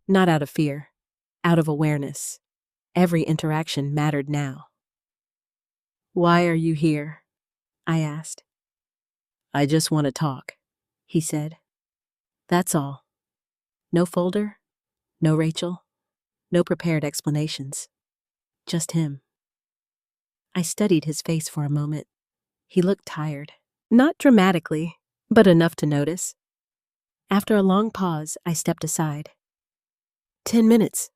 not out of fear, out of awareness. Every interaction mattered now. Why are you here? I asked. I just want to talk, he said. That's all. No folder, no Rachel, no prepared explanations. Just him. I studied his face for a moment. He looked tired. Not dramatically, but enough to notice. After a long pause, I stepped aside. 10 minutes,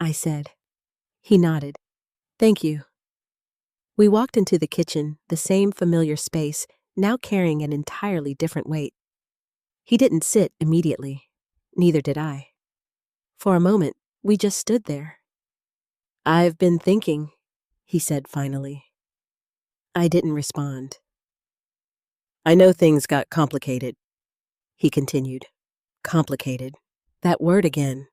I said. He nodded. Thank you. We walked into the kitchen, the same familiar space, now carrying an entirely different weight. He didn't sit immediately. Neither did I. For a moment, we just stood there. I've been thinking, he said finally. I didn't respond. I know things got complicated, he continued. Complicated. That word again,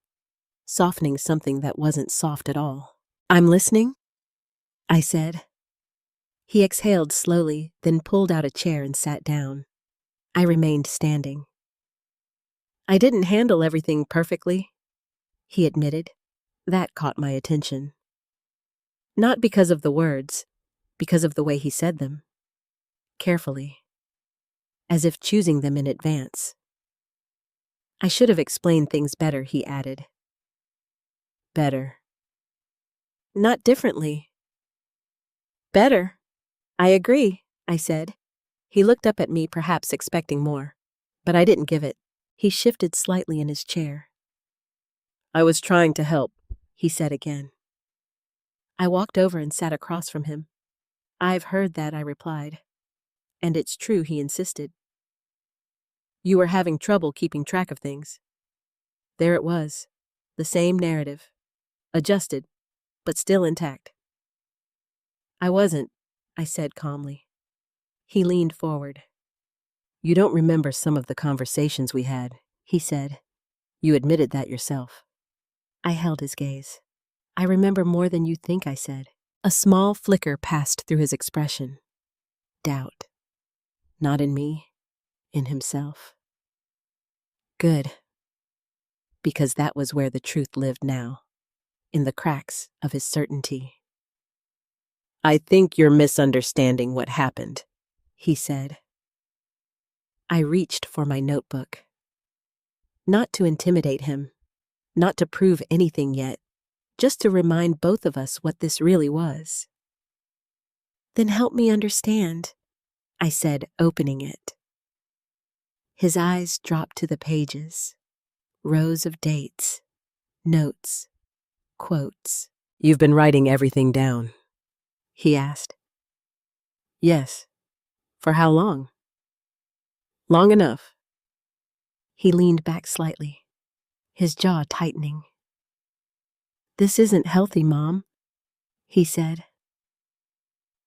softening something that wasn't soft at all. I'm listening, I said. He exhaled slowly, then pulled out a chair and sat down. I remained standing. I didn't handle everything perfectly, he admitted. That caught my attention. Not because of the words, because of the way he said them. Carefully. As if choosing them in advance. I should have explained things better, he added. Better. Not differently. Better. I agree, I said. He looked up at me, perhaps expecting more, but I didn't give it. He shifted slightly in his chair. I was trying to help, he said again. I walked over and sat across from him. I've heard that, I replied. And it's true, he insisted. You were having trouble keeping track of things. There it was, the same narrative, adjusted, but still intact. I wasn't, I said calmly. He leaned forward. You don't remember some of the conversations we had, he said. You admitted that yourself. I held his gaze. I remember more than you think, I said. A small flicker passed through his expression. Doubt. Not in me, in himself. Good. Because that was where the truth lived now, in the cracks of his certainty. I think you're misunderstanding what happened, he said. I reached for my notebook. Not to intimidate him, not to prove anything yet, just to remind both of us what this really was. Then help me understand, I said, opening it. His eyes dropped to the pages, rows of dates, notes, quotes. You've been writing everything down, he asked. Yes. For how long? Long enough. He leaned back slightly, his jaw tightening. This isn't healthy, Mom, he said.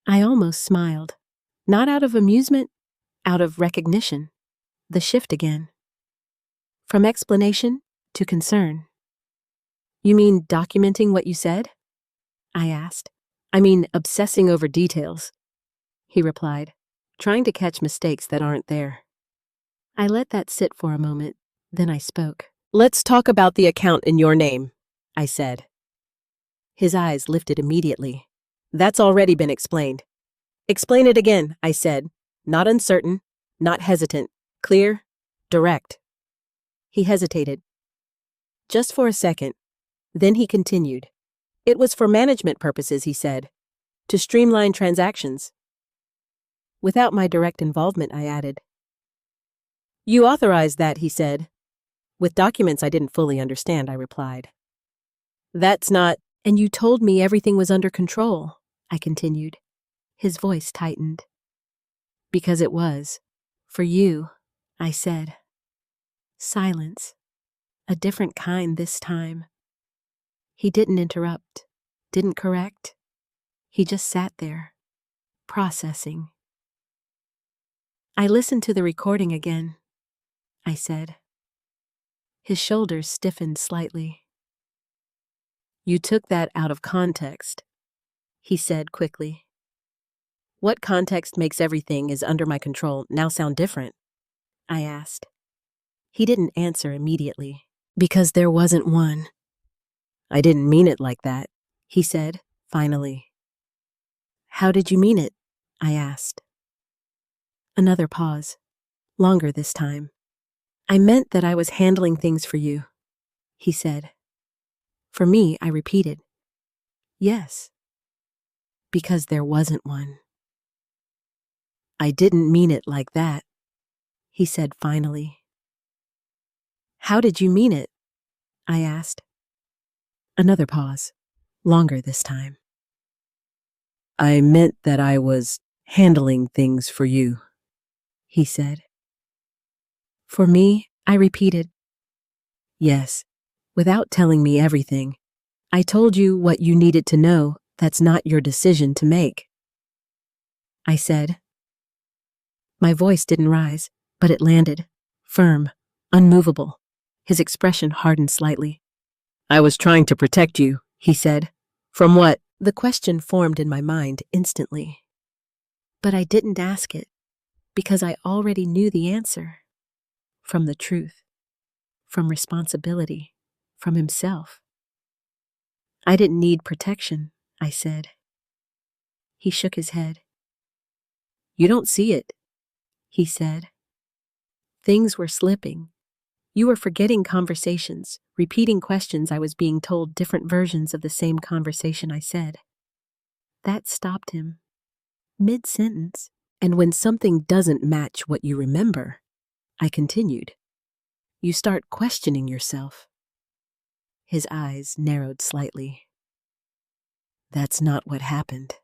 I almost smiled, not out of amusement, out of recognition. The shift again. From explanation to concern. You mean documenting what you said? I asked. I mean obsessing over details, he replied, trying to catch mistakes that aren't there. I let that sit for a moment, then I spoke. Let's talk about the account in your name, I said. His eyes lifted immediately. That's already been explained. Explain it again, I said, not uncertain, not hesitant, clear, direct. He hesitated. Just for a second. Then he continued. It was for management purposes, he said, to streamline transactions. Without my direct involvement, I added. You authorized that, he said. With documents I didn't fully understand, I replied. That's not, and you told me everything was under control, I continued. His voice tightened. Because it was. For you, I said. Silence. A different kind this time. He didn't interrupt, didn't correct. He just sat there, processing. I listened to the recording again, I said. His shoulders stiffened slightly. You took that out of context, he said quickly. What context makes everything is under my control now sound different? I asked. He didn't answer immediately, because there wasn't one. I didn't mean it like that, he said, finally. How did you mean it? I asked. Another pause, longer this time. I meant that I was handling things for you, he said. For me, I repeated. Yes. Because there wasn't one. I didn't mean it like that, he said finally. How did you mean it? I asked. Another pause, longer this time. I meant that I was handling things for you, he said. For me, I repeated. Yes, without telling me everything. I told you what you needed to know. That's not your decision to make. I said. My voice didn't rise, but it landed, firm, unmovable. His expression hardened slightly. I was trying to protect you, he said. From what? The question formed in my mind instantly. But I didn't ask it, because I already knew the answer. From the truth, from responsibility, from himself. I didn't need protection, I said. He shook his head. You don't see it, he said. Things were slipping. You were forgetting conversations, repeating questions I was being told different versions of the same conversation I said. That stopped him, mid-sentence. And when something doesn't match what you remember, I continued, you start questioning yourself. His eyes narrowed slightly. That's not what happened.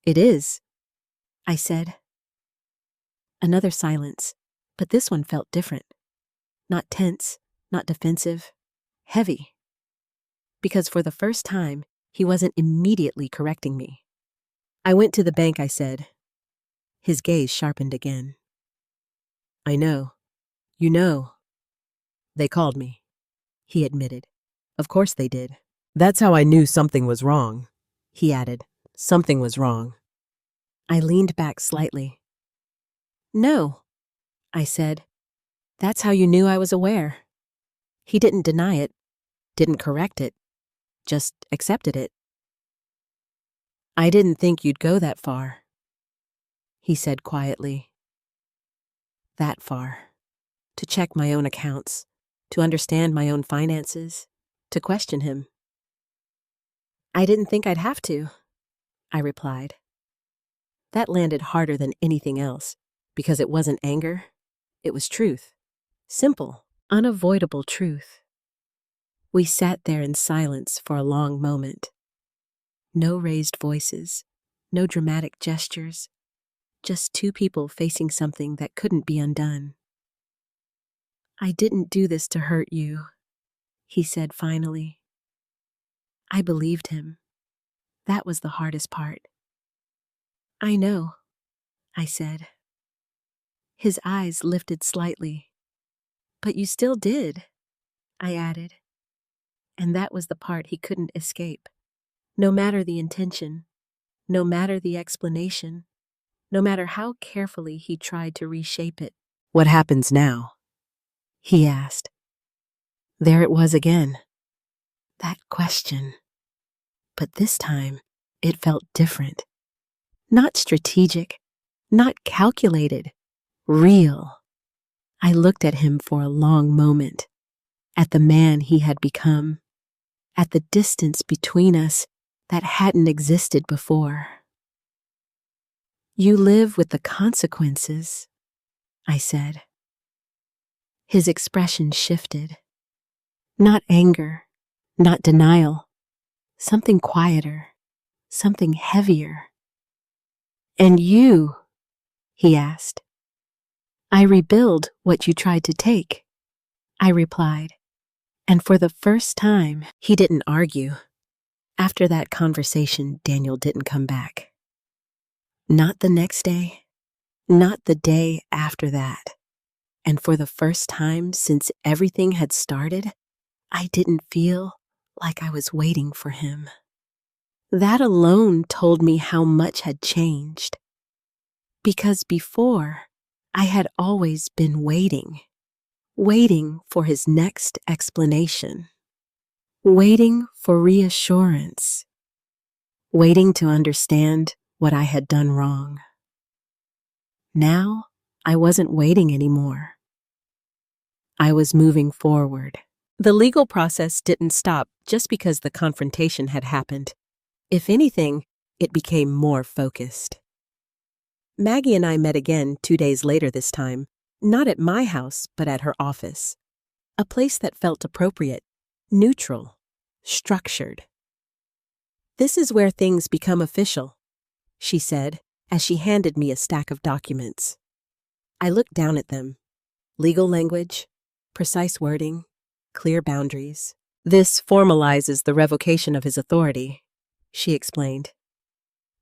It is, I said. Another silence, but this one felt different. Not tense, not defensive, heavy. Because for the first time, he wasn't immediately correcting me. I went to the bank, I said. His gaze sharpened again. I know. You know. They called me, he admitted. Of course they did. That's how I knew something was wrong, he added. Something was wrong. I leaned back slightly. No, I said. That's how you knew I was aware. He didn't deny it, didn't correct it, just accepted it. I didn't think you'd go that far, he said quietly. That far. To check my own accounts, to understand my own finances, to question him. I didn't think I'd have to, I replied. That landed harder than anything else, because it wasn't anger, it was truth. Simple, unavoidable truth. We sat there in silence for a long moment. No raised voices, no dramatic gestures, just two people facing something that couldn't be undone. I didn't do this to hurt you, he said finally. I believed him. That was the hardest part. I know, I said. His eyes lifted slightly. But you still did, I added. And that was the part he couldn't escape. No matter the intention, no matter the explanation, no matter how carefully he tried to reshape it. What happens now? He asked. There it was again. That question. But this time, it felt different. Not strategic, not calculated, real. I looked at him for a long moment, at the man he had become, at the distance between us that hadn't existed before. You live with the consequences, I said. His expression shifted. Not anger, not denial, something quieter, something heavier. And you, he asked. I rebuild what you tried to take, I replied. And for the first time, he didn't argue. After that conversation, Daniel didn't come back. Not the next day, not the day after that. And for the first time since everything had started, I didn't feel like I was waiting for him. That alone told me how much had changed. Because before, I had always been waiting for his next explanation, waiting for reassurance, waiting to understand what I had done wrong. Now, I wasn't waiting anymore. I was moving forward. The legal process didn't stop just because the confrontation had happened. If anything, it became more focused. Maggie and I met again 2 days later this time, not at my house, but at her office. A place that felt appropriate, neutral, structured. This is where things become official, she said, as she handed me a stack of documents. I looked down at them. Legal language, precise wording, clear boundaries. This formalizes the revocation of his authority, she explained.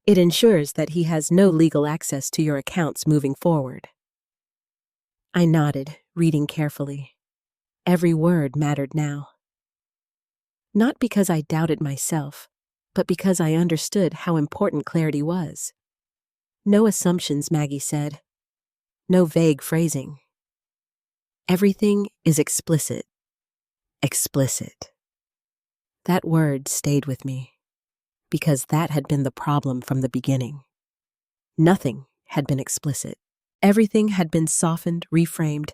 It ensures that he has no legal access to your accounts moving forward. I nodded, reading carefully. Every word mattered now. Not because I doubted myself, but because I understood how important clarity was. No assumptions, Maggie said. No vague phrasing. Everything is explicit. Explicit. That word stayed with me, because that had been the problem from the beginning. Nothing had been explicit. Everything had been softened, reframed,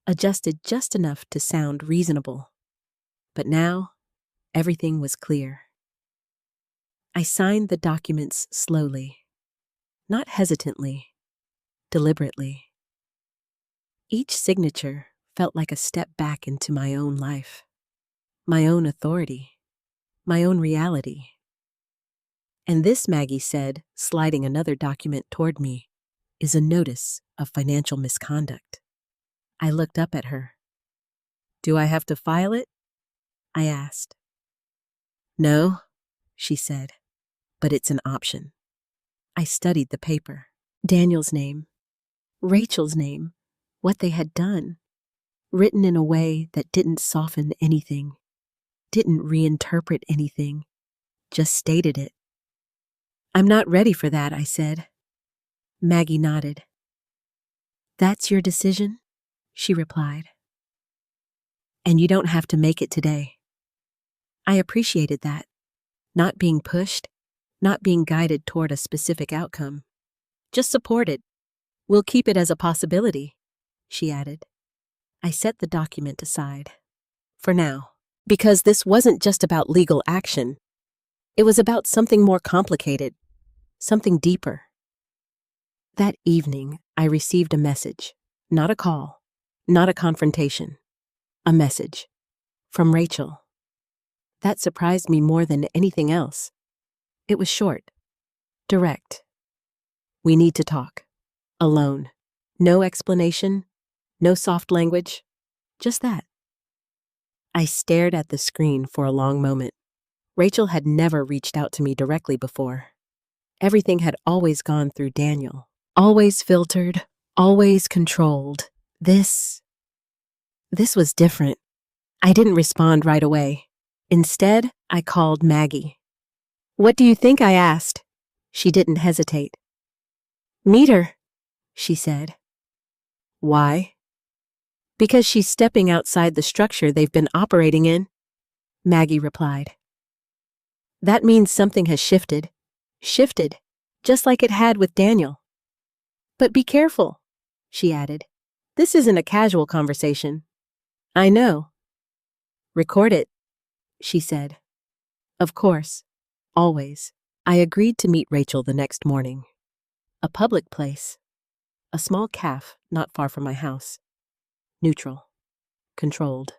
adjusted just enough to sound reasonable. But now, everything was clear. I signed the documents slowly, not hesitantly, deliberately. Each signature felt like a step back into my own life, my own authority, my own reality. And this, Maggie said, sliding another document toward me, is a notice of financial misconduct. I looked up at her. Do I have to file it? I asked. No, she said, but it's an option. I studied the paper. Daniel's name, Rachel's name, what they had done, written in a way that didn't soften anything, didn't reinterpret anything, just stated it. I'm not ready for that, I said. Maggie nodded. That's your decision? She replied. And you don't have to make it today. I appreciated that. Not being pushed, not being guided toward a specific outcome. Just supported. We'll keep it as a possibility, she added. I set the document aside. For now. Because this wasn't just about legal action. It was about something more complicated, something deeper. That evening, I received a message, not a call, not a confrontation, a message from Rachel. That surprised me more than anything else. It was short, direct. We need to talk. Alone. No explanation, no soft language, just that. I stared at the screen for a long moment. Rachel had never reached out to me directly before. Everything had always gone through Daniel. Always filtered, always controlled. This was different. I didn't respond right away. Instead, I called Maggie. What do you think? I asked. She didn't hesitate. Meet her, she said. Why? Because she's stepping outside the structure they've been operating in, Maggie replied. That means something has shifted. Shifted, just like it had with Daniel. But be careful, she added. This isn't a casual conversation. I know. Record it, she said. Of course, always. I agreed to meet Rachel the next morning. A public place. A small cafe not far from my house. Neutral. Controlled.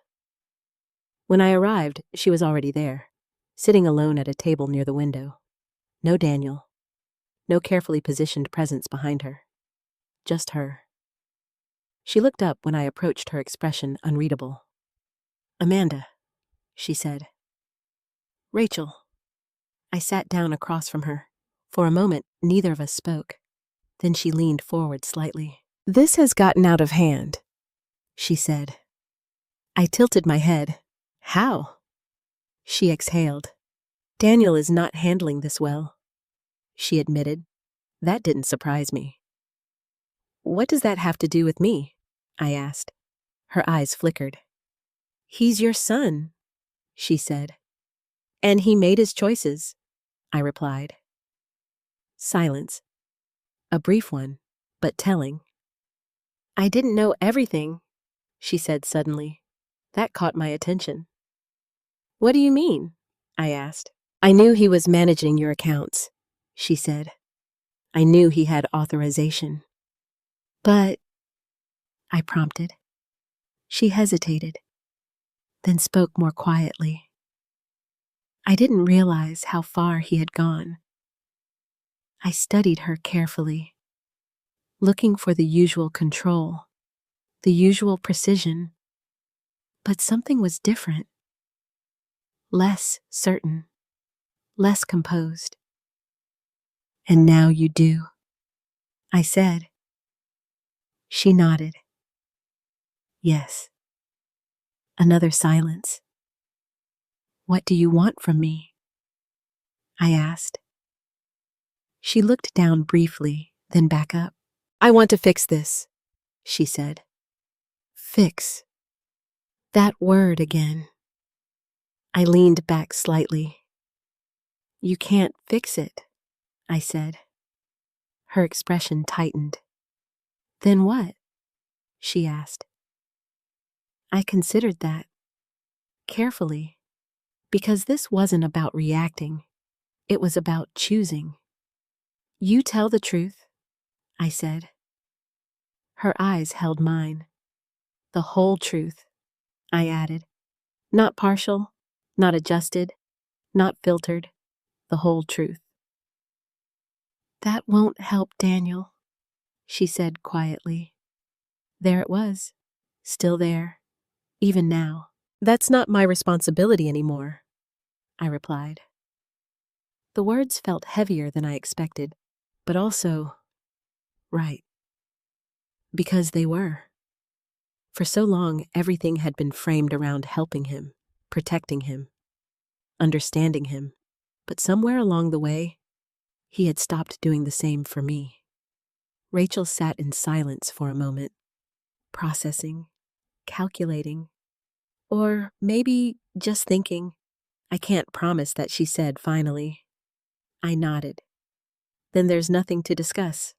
When I arrived, she was already there, sitting alone at a table near the window. No Daniel. No carefully positioned presence behind her. Just her. She looked up when I approached, her expression unreadable. Amanda, she said. Rachel. I sat down across from her. For a moment, neither of us spoke. Then she leaned forward slightly. This has gotten out of hand, she said. I tilted my head. How? She exhaled. Daniel is not handling this well, she admitted. That didn't surprise me. What does that have to do with me? I asked. Her eyes flickered. He's your son, she said. And he made his choices, I replied. Silence. A brief one, but telling. I didn't know everything, she said suddenly. That caught my attention. What do you mean? I asked. I knew he was managing your accounts, she said. I knew he had authorization. But, I prompted. She hesitated, then spoke more quietly. I didn't realize how far he had gone. I studied her carefully, looking for the usual control, the usual precision. But something was different. Less certain, less composed. And now you do, I said. She nodded. Yes. Another silence. What do you want from me? I asked. She looked down briefly, then back up. I want to fix this, she said. Fix. That word again. I leaned back slightly. You can't fix it, I said. Her expression tightened. Then what? She asked. I considered that. Carefully. Because this wasn't about reacting. It was about choosing. You tell the truth, I said. Her eyes held mine. The whole truth, I added. Not partial, not adjusted, not filtered. The whole truth. That won't help Daniel, she said quietly. There it was, still there, even now. That's not my responsibility anymore, I replied. The words felt heavier than I expected, but also right. Because they were. For so long, everything had been framed around helping him, protecting him, understanding him. But somewhere along the way, he had stopped doing the same for me. Rachel sat in silence for a moment, processing, calculating, or maybe just thinking. I can't promise that she said finally. I nodded. Then there's nothing to discuss.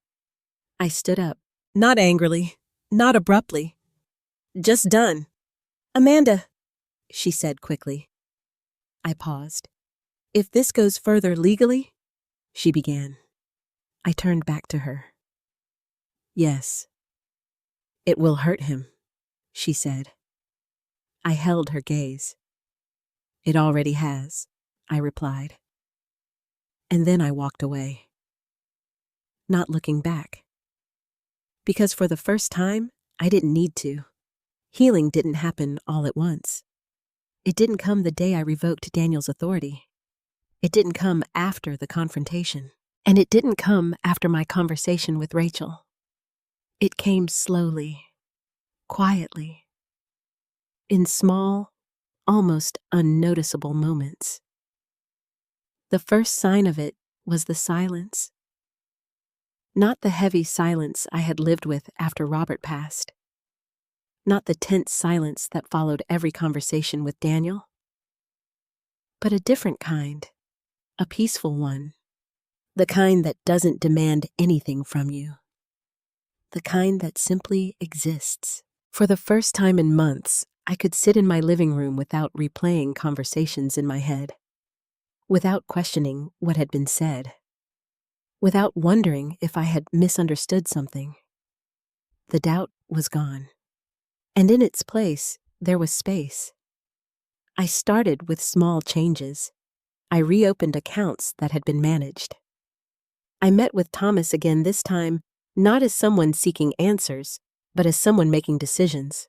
I stood up, not angrily, not abruptly. Just done. Amanda, she said quickly. I paused. If this goes further legally, she began. I turned back to her. Yes. It will hurt him, she said. I held her gaze. It already has, I replied. And then I walked away, not looking back. Because for the first time, I didn't need to. Healing didn't happen all at once. It didn't come the day I revoked Daniel's authority. It didn't come after the confrontation. And it didn't come after my conversation with Rachel. It came slowly, quietly, in small, almost unnoticeable moments. The first sign of it was the silence. Not the heavy silence I had lived with after Robert passed. Not the tense silence that followed every conversation with Daniel. But a different kind, a peaceful one. The kind that doesn't demand anything from you. The kind that simply exists. For the first time in months, I could sit in my living room without replaying conversations in my head, without questioning what had been said, without wondering if I had misunderstood something. The doubt was gone, and in its place, there was space. I started with small changes. I reopened accounts that had been managed. I met with Thomas again this time, not as someone seeking answers, but as someone making decisions.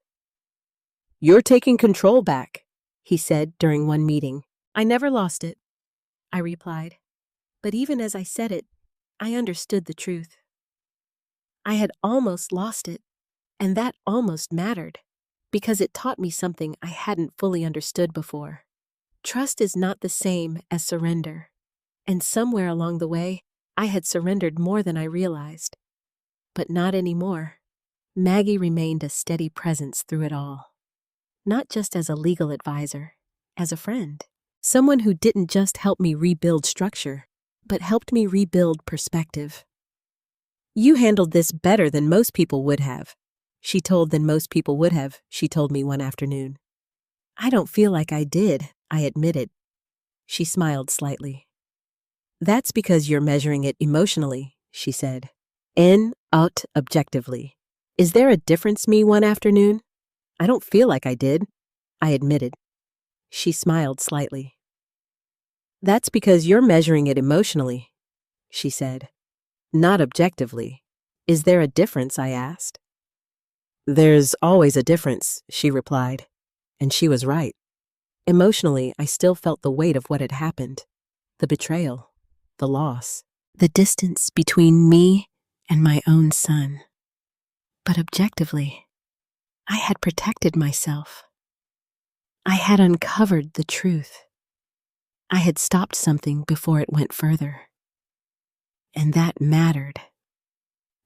You're taking control back, he said during one meeting. I never lost it, I replied. But even as I said it, I understood the truth. I had almost lost it, and that almost mattered, because it taught me something I hadn't fully understood before. Trust is not the same as surrender, and somewhere along the way, I had surrendered more than I realized. But not anymore. Maggie remained a steady presence through it all. Not just as a legal advisor, as a friend. Someone who didn't just help me rebuild structure, but helped me rebuild perspective. You handled this better than most people would have, she told me one afternoon. I don't feel like I did, I admitted. She smiled slightly. That's because you're measuring it emotionally, she said. Out objectively. Is there a difference me one afternoon? I don't feel like I did, I admitted. She smiled slightly. That's because you're measuring it emotionally, she said. Not objectively. Is there a difference, I asked. There's always a difference, she replied. And she was right. Emotionally, I still felt the weight of what had happened. The betrayal, the loss, the distance between me and my own son. But objectively, I had protected myself. I had uncovered the truth. I had stopped something before it went further. And that mattered.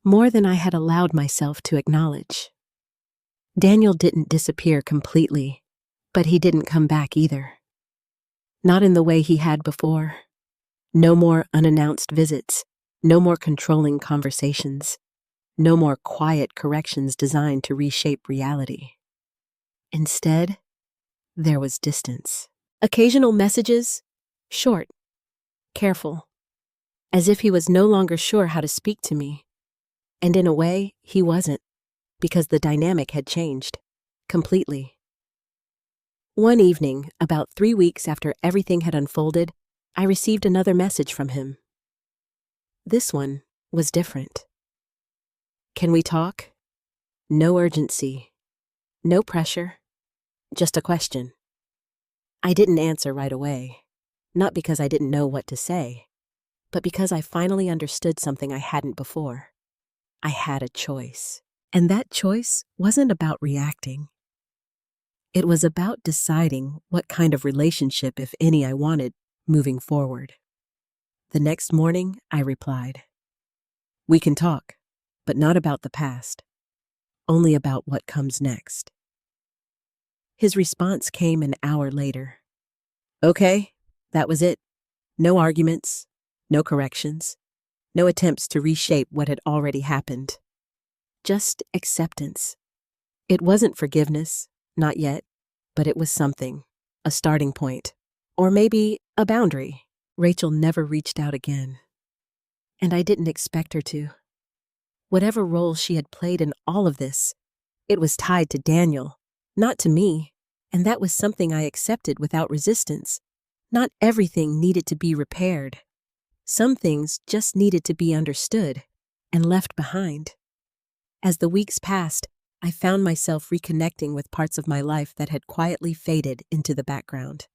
More than I had allowed myself to acknowledge. Daniel didn't disappear completely, but he didn't come back either. Not in the way he had before. No more unannounced visits, no more controlling conversations, no more quiet corrections designed to reshape reality. Instead, there was distance. Occasional messages, short, careful, as if he was no longer sure how to speak to me. And in a way, he wasn't, because the dynamic had changed, completely. One evening, about 3 weeks after everything had unfolded, I received another message from him. This one was different. Can we talk? No urgency. No pressure. Just a question. I didn't answer right away. Not because I didn't know what to say, but because I finally understood something I hadn't before. I had a choice. And that choice wasn't about reacting. It was about deciding what kind of relationship, if any, I wanted moving forward. The next morning, I replied, "We can talk, but not about the past, only about what comes next." His response came an hour later. "Okay, that was it. No arguments, no corrections, no attempts to reshape what had already happened. Just acceptance. It wasn't forgiveness, not yet, but it was something, a starting point, or maybe a boundary." Rachel never reached out again, and I didn't expect her to. Whatever role she had played in all of this, it was tied to Daniel, not to me, and that was something I accepted without resistance. Not everything needed to be repaired. Some things just needed to be understood and left behind. As the weeks passed, I found myself reconnecting with parts of my life that had quietly faded into the background.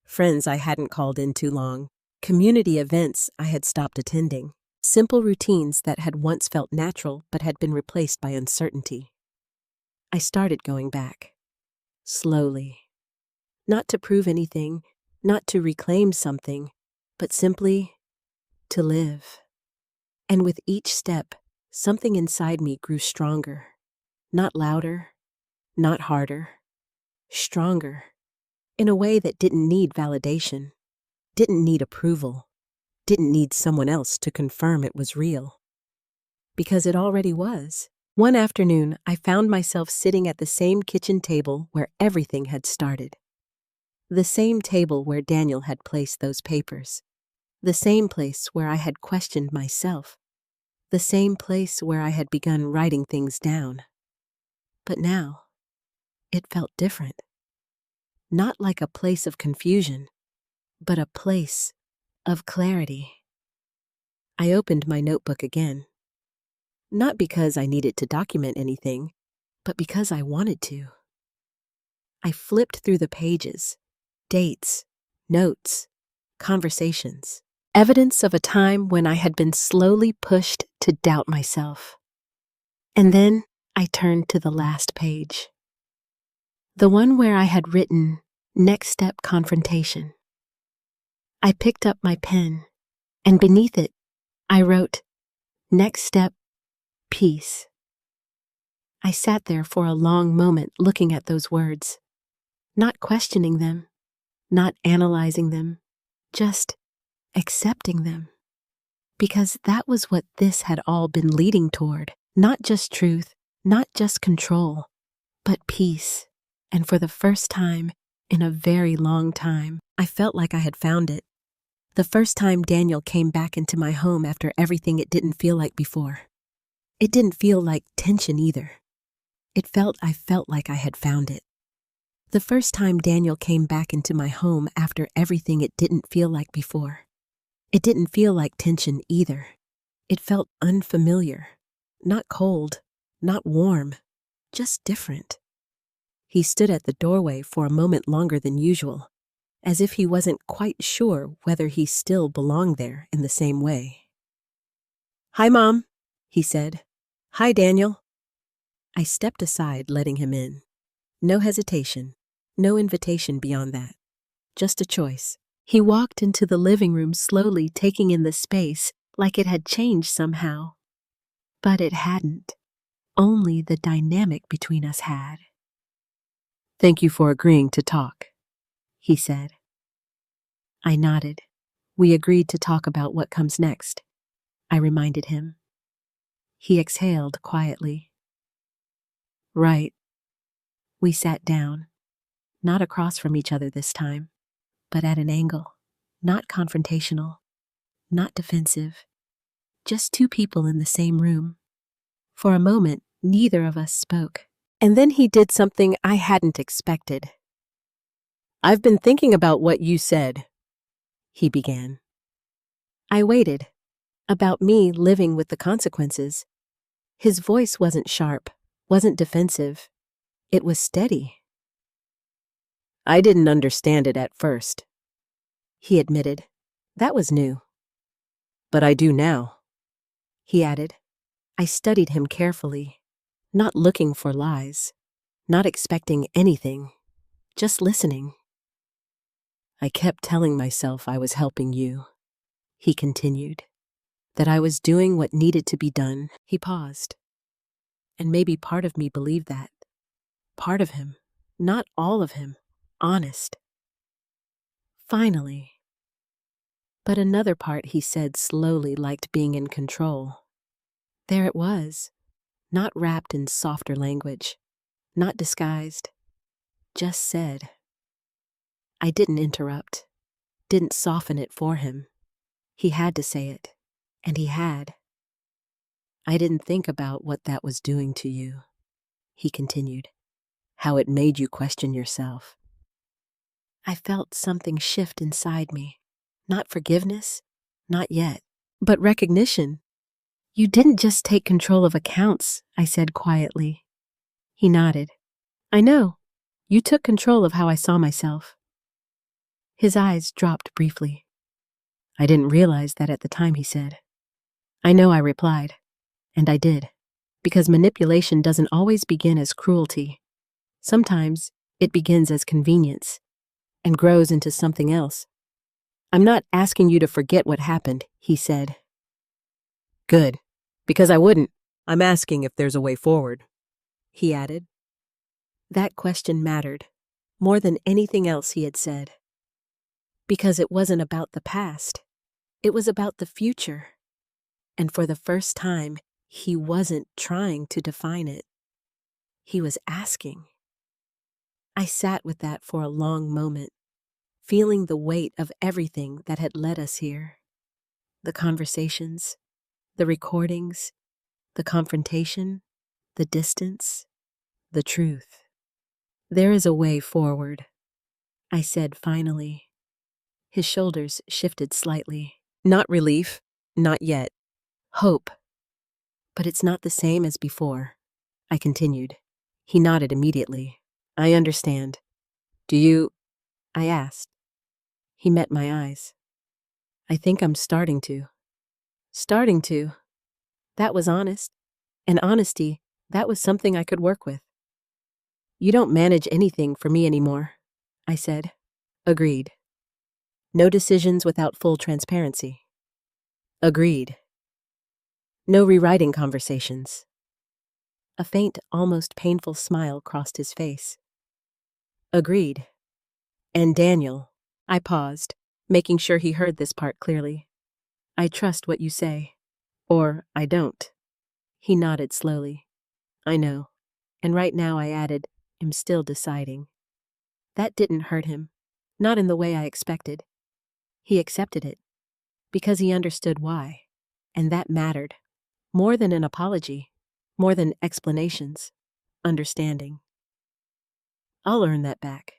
Friends I hadn't called in too long, community events I had stopped attending, simple routines that had once felt natural but had been replaced by uncertainty. I started going back, slowly. Not to prove anything, not to reclaim something, but simply to live. And with each step, something inside me grew stronger. Not louder, not harder, stronger, in a way that didn't need validation, didn't need approval, didn't need someone else to confirm it was real. Because it already was. One afternoon, I found myself sitting at the same kitchen table where everything had started. The same table where Daniel had placed those papers. The same place where I had questioned myself. The same place where I had begun writing things down. But now, it felt different. Not like a place of confusion, but a place of clarity. I opened my notebook again. Not because I needed to document anything, but because I wanted to. I flipped through the pages, dates, notes, conversations, evidence of a time when I had been slowly pushed to doubt myself. And then I turned to the last page. The one where I had written, "Next step confrontation." I picked up my pen, and beneath it, I wrote, "Next step, peace." I sat there for a long moment looking at those words, not questioning them, not analyzing them, just accepting them. Because that was what this had all been leading toward, not just truth, not just control, but peace. And for the first time in a very long time, I felt like I had found it. The first time Daniel came back into my home after everything it didn't feel like before. It didn't feel like tension either. I felt like I had found it. The first time Daniel came back into my home after everything it didn't feel like before. It didn't feel like tension either. It felt unfamiliar, not cold, not warm, just different. He stood at the doorway for a moment longer than usual, as if he wasn't quite sure whether he still belonged there in the same way. "Hi, Mom," he said. "Hi, Daniel." I stepped aside, letting him in. No hesitation, no invitation beyond that. Just a choice. He walked into the living room slowly, taking in the space like it had changed somehow. But it hadn't. Only the dynamic between us had. "Thank you for agreeing to talk," he said. I nodded. "We agreed to talk about what comes next," I reminded him. He exhaled quietly. "Right." We sat down, not across from each other this time, but at an angle, not confrontational, not defensive, just two people in the same room. For a moment, neither of us spoke. And then he did something I hadn't expected. "I've been thinking about what you said," he began. I waited. About me living with the consequences. His voice wasn't sharp, wasn't defensive. It was steady. I didn't understand it at first, he admitted. That was new. But I do now, he added. I studied him carefully, not looking for lies, not expecting anything, just listening. I kept telling myself I was helping you, he continued, that I was doing what needed to be done. He paused. And maybe part of me believed that. Part of him, not all of him, honest. Finally. But another part, he said slowly, liked being in control. There it was, not wrapped in softer language, not disguised, just said. I didn't interrupt, didn't soften it for him. He had to say it, and he had. I didn't think about what that was doing to you, he continued, how it made you question yourself. I felt something shift inside me. Not forgiveness, not yet, but recognition. You didn't just take control of accounts, I said quietly. He nodded. I know. You took control of how I saw myself. His eyes dropped briefly. I didn't realize that at the time, he said. I know, I replied. And I did. Because manipulation doesn't always begin as cruelty. Sometimes it begins as convenience and grows into something else. I'm not asking you to forget what happened, he said. Good, because I wouldn't. I'm asking if there's a way forward, he added. That question mattered, more than anything else he had said. Because it wasn't about the past. It was about the future. And for the first time, he wasn't trying to define it. He was asking. I sat with that for a long moment, feeling the weight of everything that had led us here. The conversations, the recordings, the confrontation, the distance, the truth. There is a way forward, I said finally. His shoulders shifted slightly. Not relief, not yet. Hope. But it's not the same as before, I continued. He nodded immediately. I understand. Do you? I asked. He met my eyes. I think I'm starting to. Starting to. That was honest. And honesty, that was something I could work with. You don't manage anything for me anymore, I said. Agreed. No decisions without full transparency. Agreed. No rewriting conversations. A faint, almost painful smile crossed his face. Agreed. And Daniel, I paused, making sure he heard this part clearly. I trust what you say. Or I don't. He nodded slowly. I know. And right now, I added, I'm still deciding. That didn't hurt him. Not in the way I expected. He accepted it. Because he understood why. And that mattered. More than an apology. More than explanations. Understanding. I'll earn that back,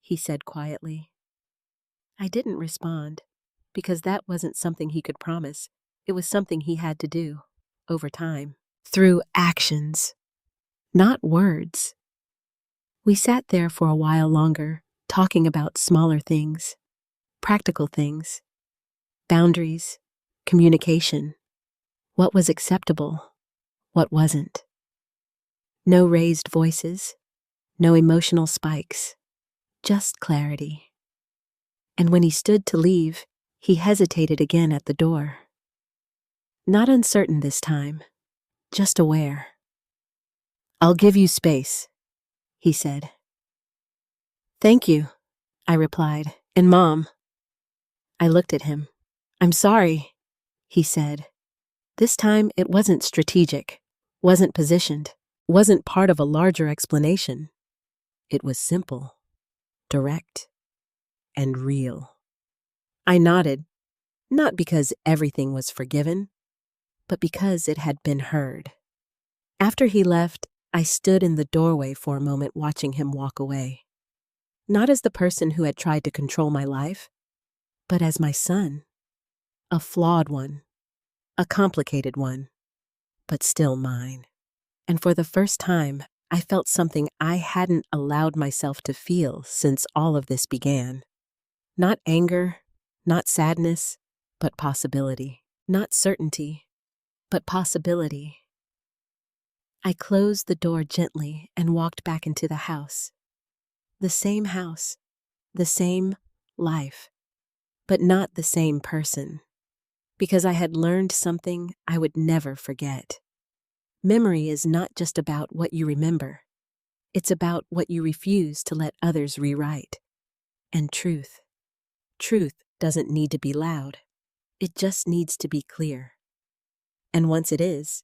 he said quietly. I didn't respond, because that wasn't something he could promise. It was something he had to do, over time, through actions, not words. We sat there for a while longer, talking about smaller things, practical things, boundaries, communication, what was acceptable, what wasn't. No raised voices, no emotional spikes, just clarity. And when he stood to leave, he hesitated again at the door. Not uncertain this time, just aware. I'll give you space, he said. Thank you, I replied, and Mom. I looked at him. I'm sorry, he said. This time it wasn't strategic, wasn't positioned, wasn't part of a larger explanation. It was simple, direct, and real. I nodded, not because everything was forgiven, but because it had been heard. After he left, I stood in the doorway for a moment watching him walk away. Not as the person who had tried to control my life, but as my son. A flawed one. A complicated one. but still mine. And for the first time, I felt something I hadn't allowed myself to feel since all of this began. Not anger, not sadness, but possibility. Not certainty, but possibility. I closed the door gently and walked back into the house. The same house, the same life, but not the same person. Because I had learned something I would never forget. Memory is not just about what you remember. It's about what you refuse to let others rewrite. And truth doesn't need to be loud. It just needs to be clear. And once it is,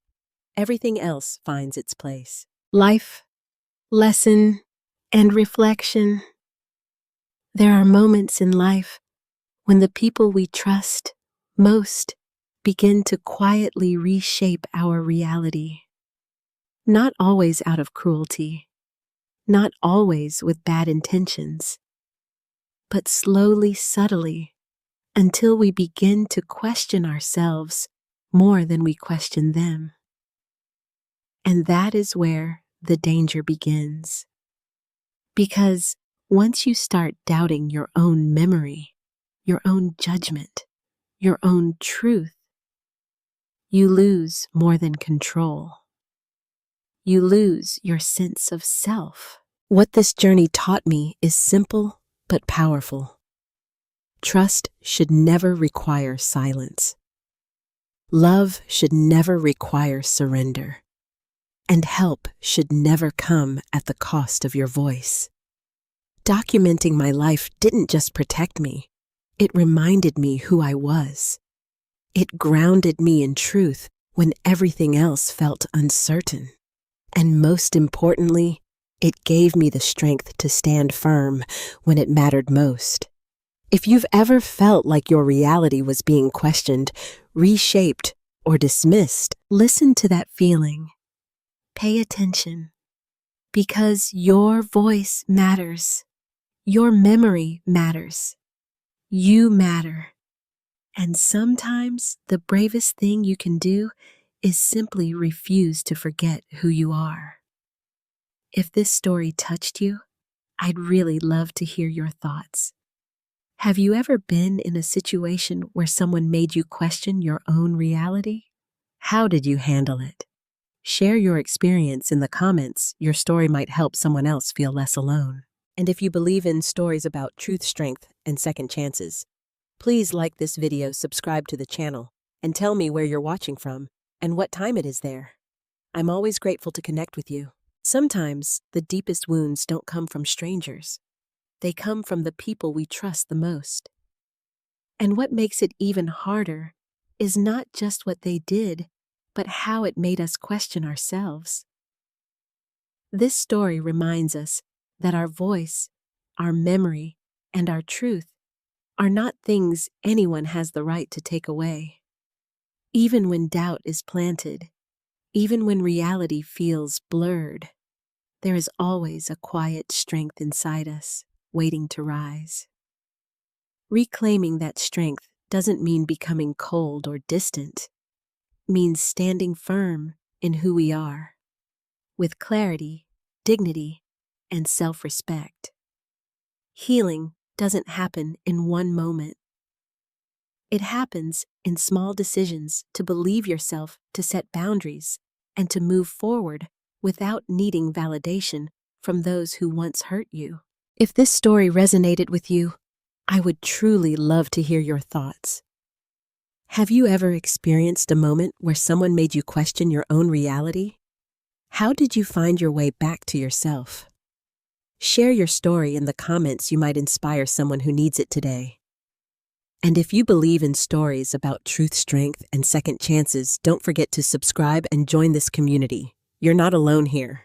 everything else finds its place. Life, lesson, and reflection. There are moments in life when the people we trust most begin to quietly reshape our reality. Not always out of cruelty, not always with bad intentions, but slowly, subtly, until we begin to question ourselves more than we question them. And that is where the danger begins. Because once you start doubting your own memory, your own judgment, your own truth, you lose more than control. You lose your sense of self. What this journey taught me is simple but powerful. Trust should never require silence. Love should never require surrender. And help should never come at the cost of your voice. Documenting my life didn't just protect me. It reminded me who I was. It grounded me in truth when everything else felt uncertain. And most importantly, it gave me the strength to stand firm when it mattered most. If you've ever felt like your reality was being questioned, reshaped, or dismissed, listen to that feeling. Pay attention. Because your voice matters. Your memory matters. You matter. And sometimes the bravest thing you can do is simply refuse to forget who you are. If this story touched you, I'd really love to hear your thoughts. Have you ever been in a situation where someone made you question your own reality? How did you handle it? Share your experience in the comments. Your story might help someone else feel less alone. And if you believe in stories about truth, strength, and second chances, please like this video, subscribe to the channel, and tell me where you're watching from and what time it is there. I'm always grateful to connect with you. Sometimes the deepest wounds don't come from strangers. They come from the people we trust the most. And what makes it even harder is not just what they did, but how it made us question ourselves. This story reminds us that our voice, our memory, and our truth are not things anyone has the right to take away. Even when doubt is planted, even when reality feels blurred, there is always a quiet strength inside us, waiting to rise. Reclaiming that strength doesn't mean becoming cold or distant. It means standing firm in who we are, with clarity, dignity, and self-respect. Healing doesn't happen in one moment. It happens in small decisions to believe yourself, to set boundaries, and to move forward without needing validation from those who once hurt you. If this story resonated with you, I would truly love to hear your thoughts. Have you ever experienced a moment where someone made you question your own reality? How did you find your way back to yourself? Share your story in the comments. You might inspire someone who needs it today. And if you believe in stories about truth, strength, and second chances, don't forget to subscribe and join this community. You're not alone here.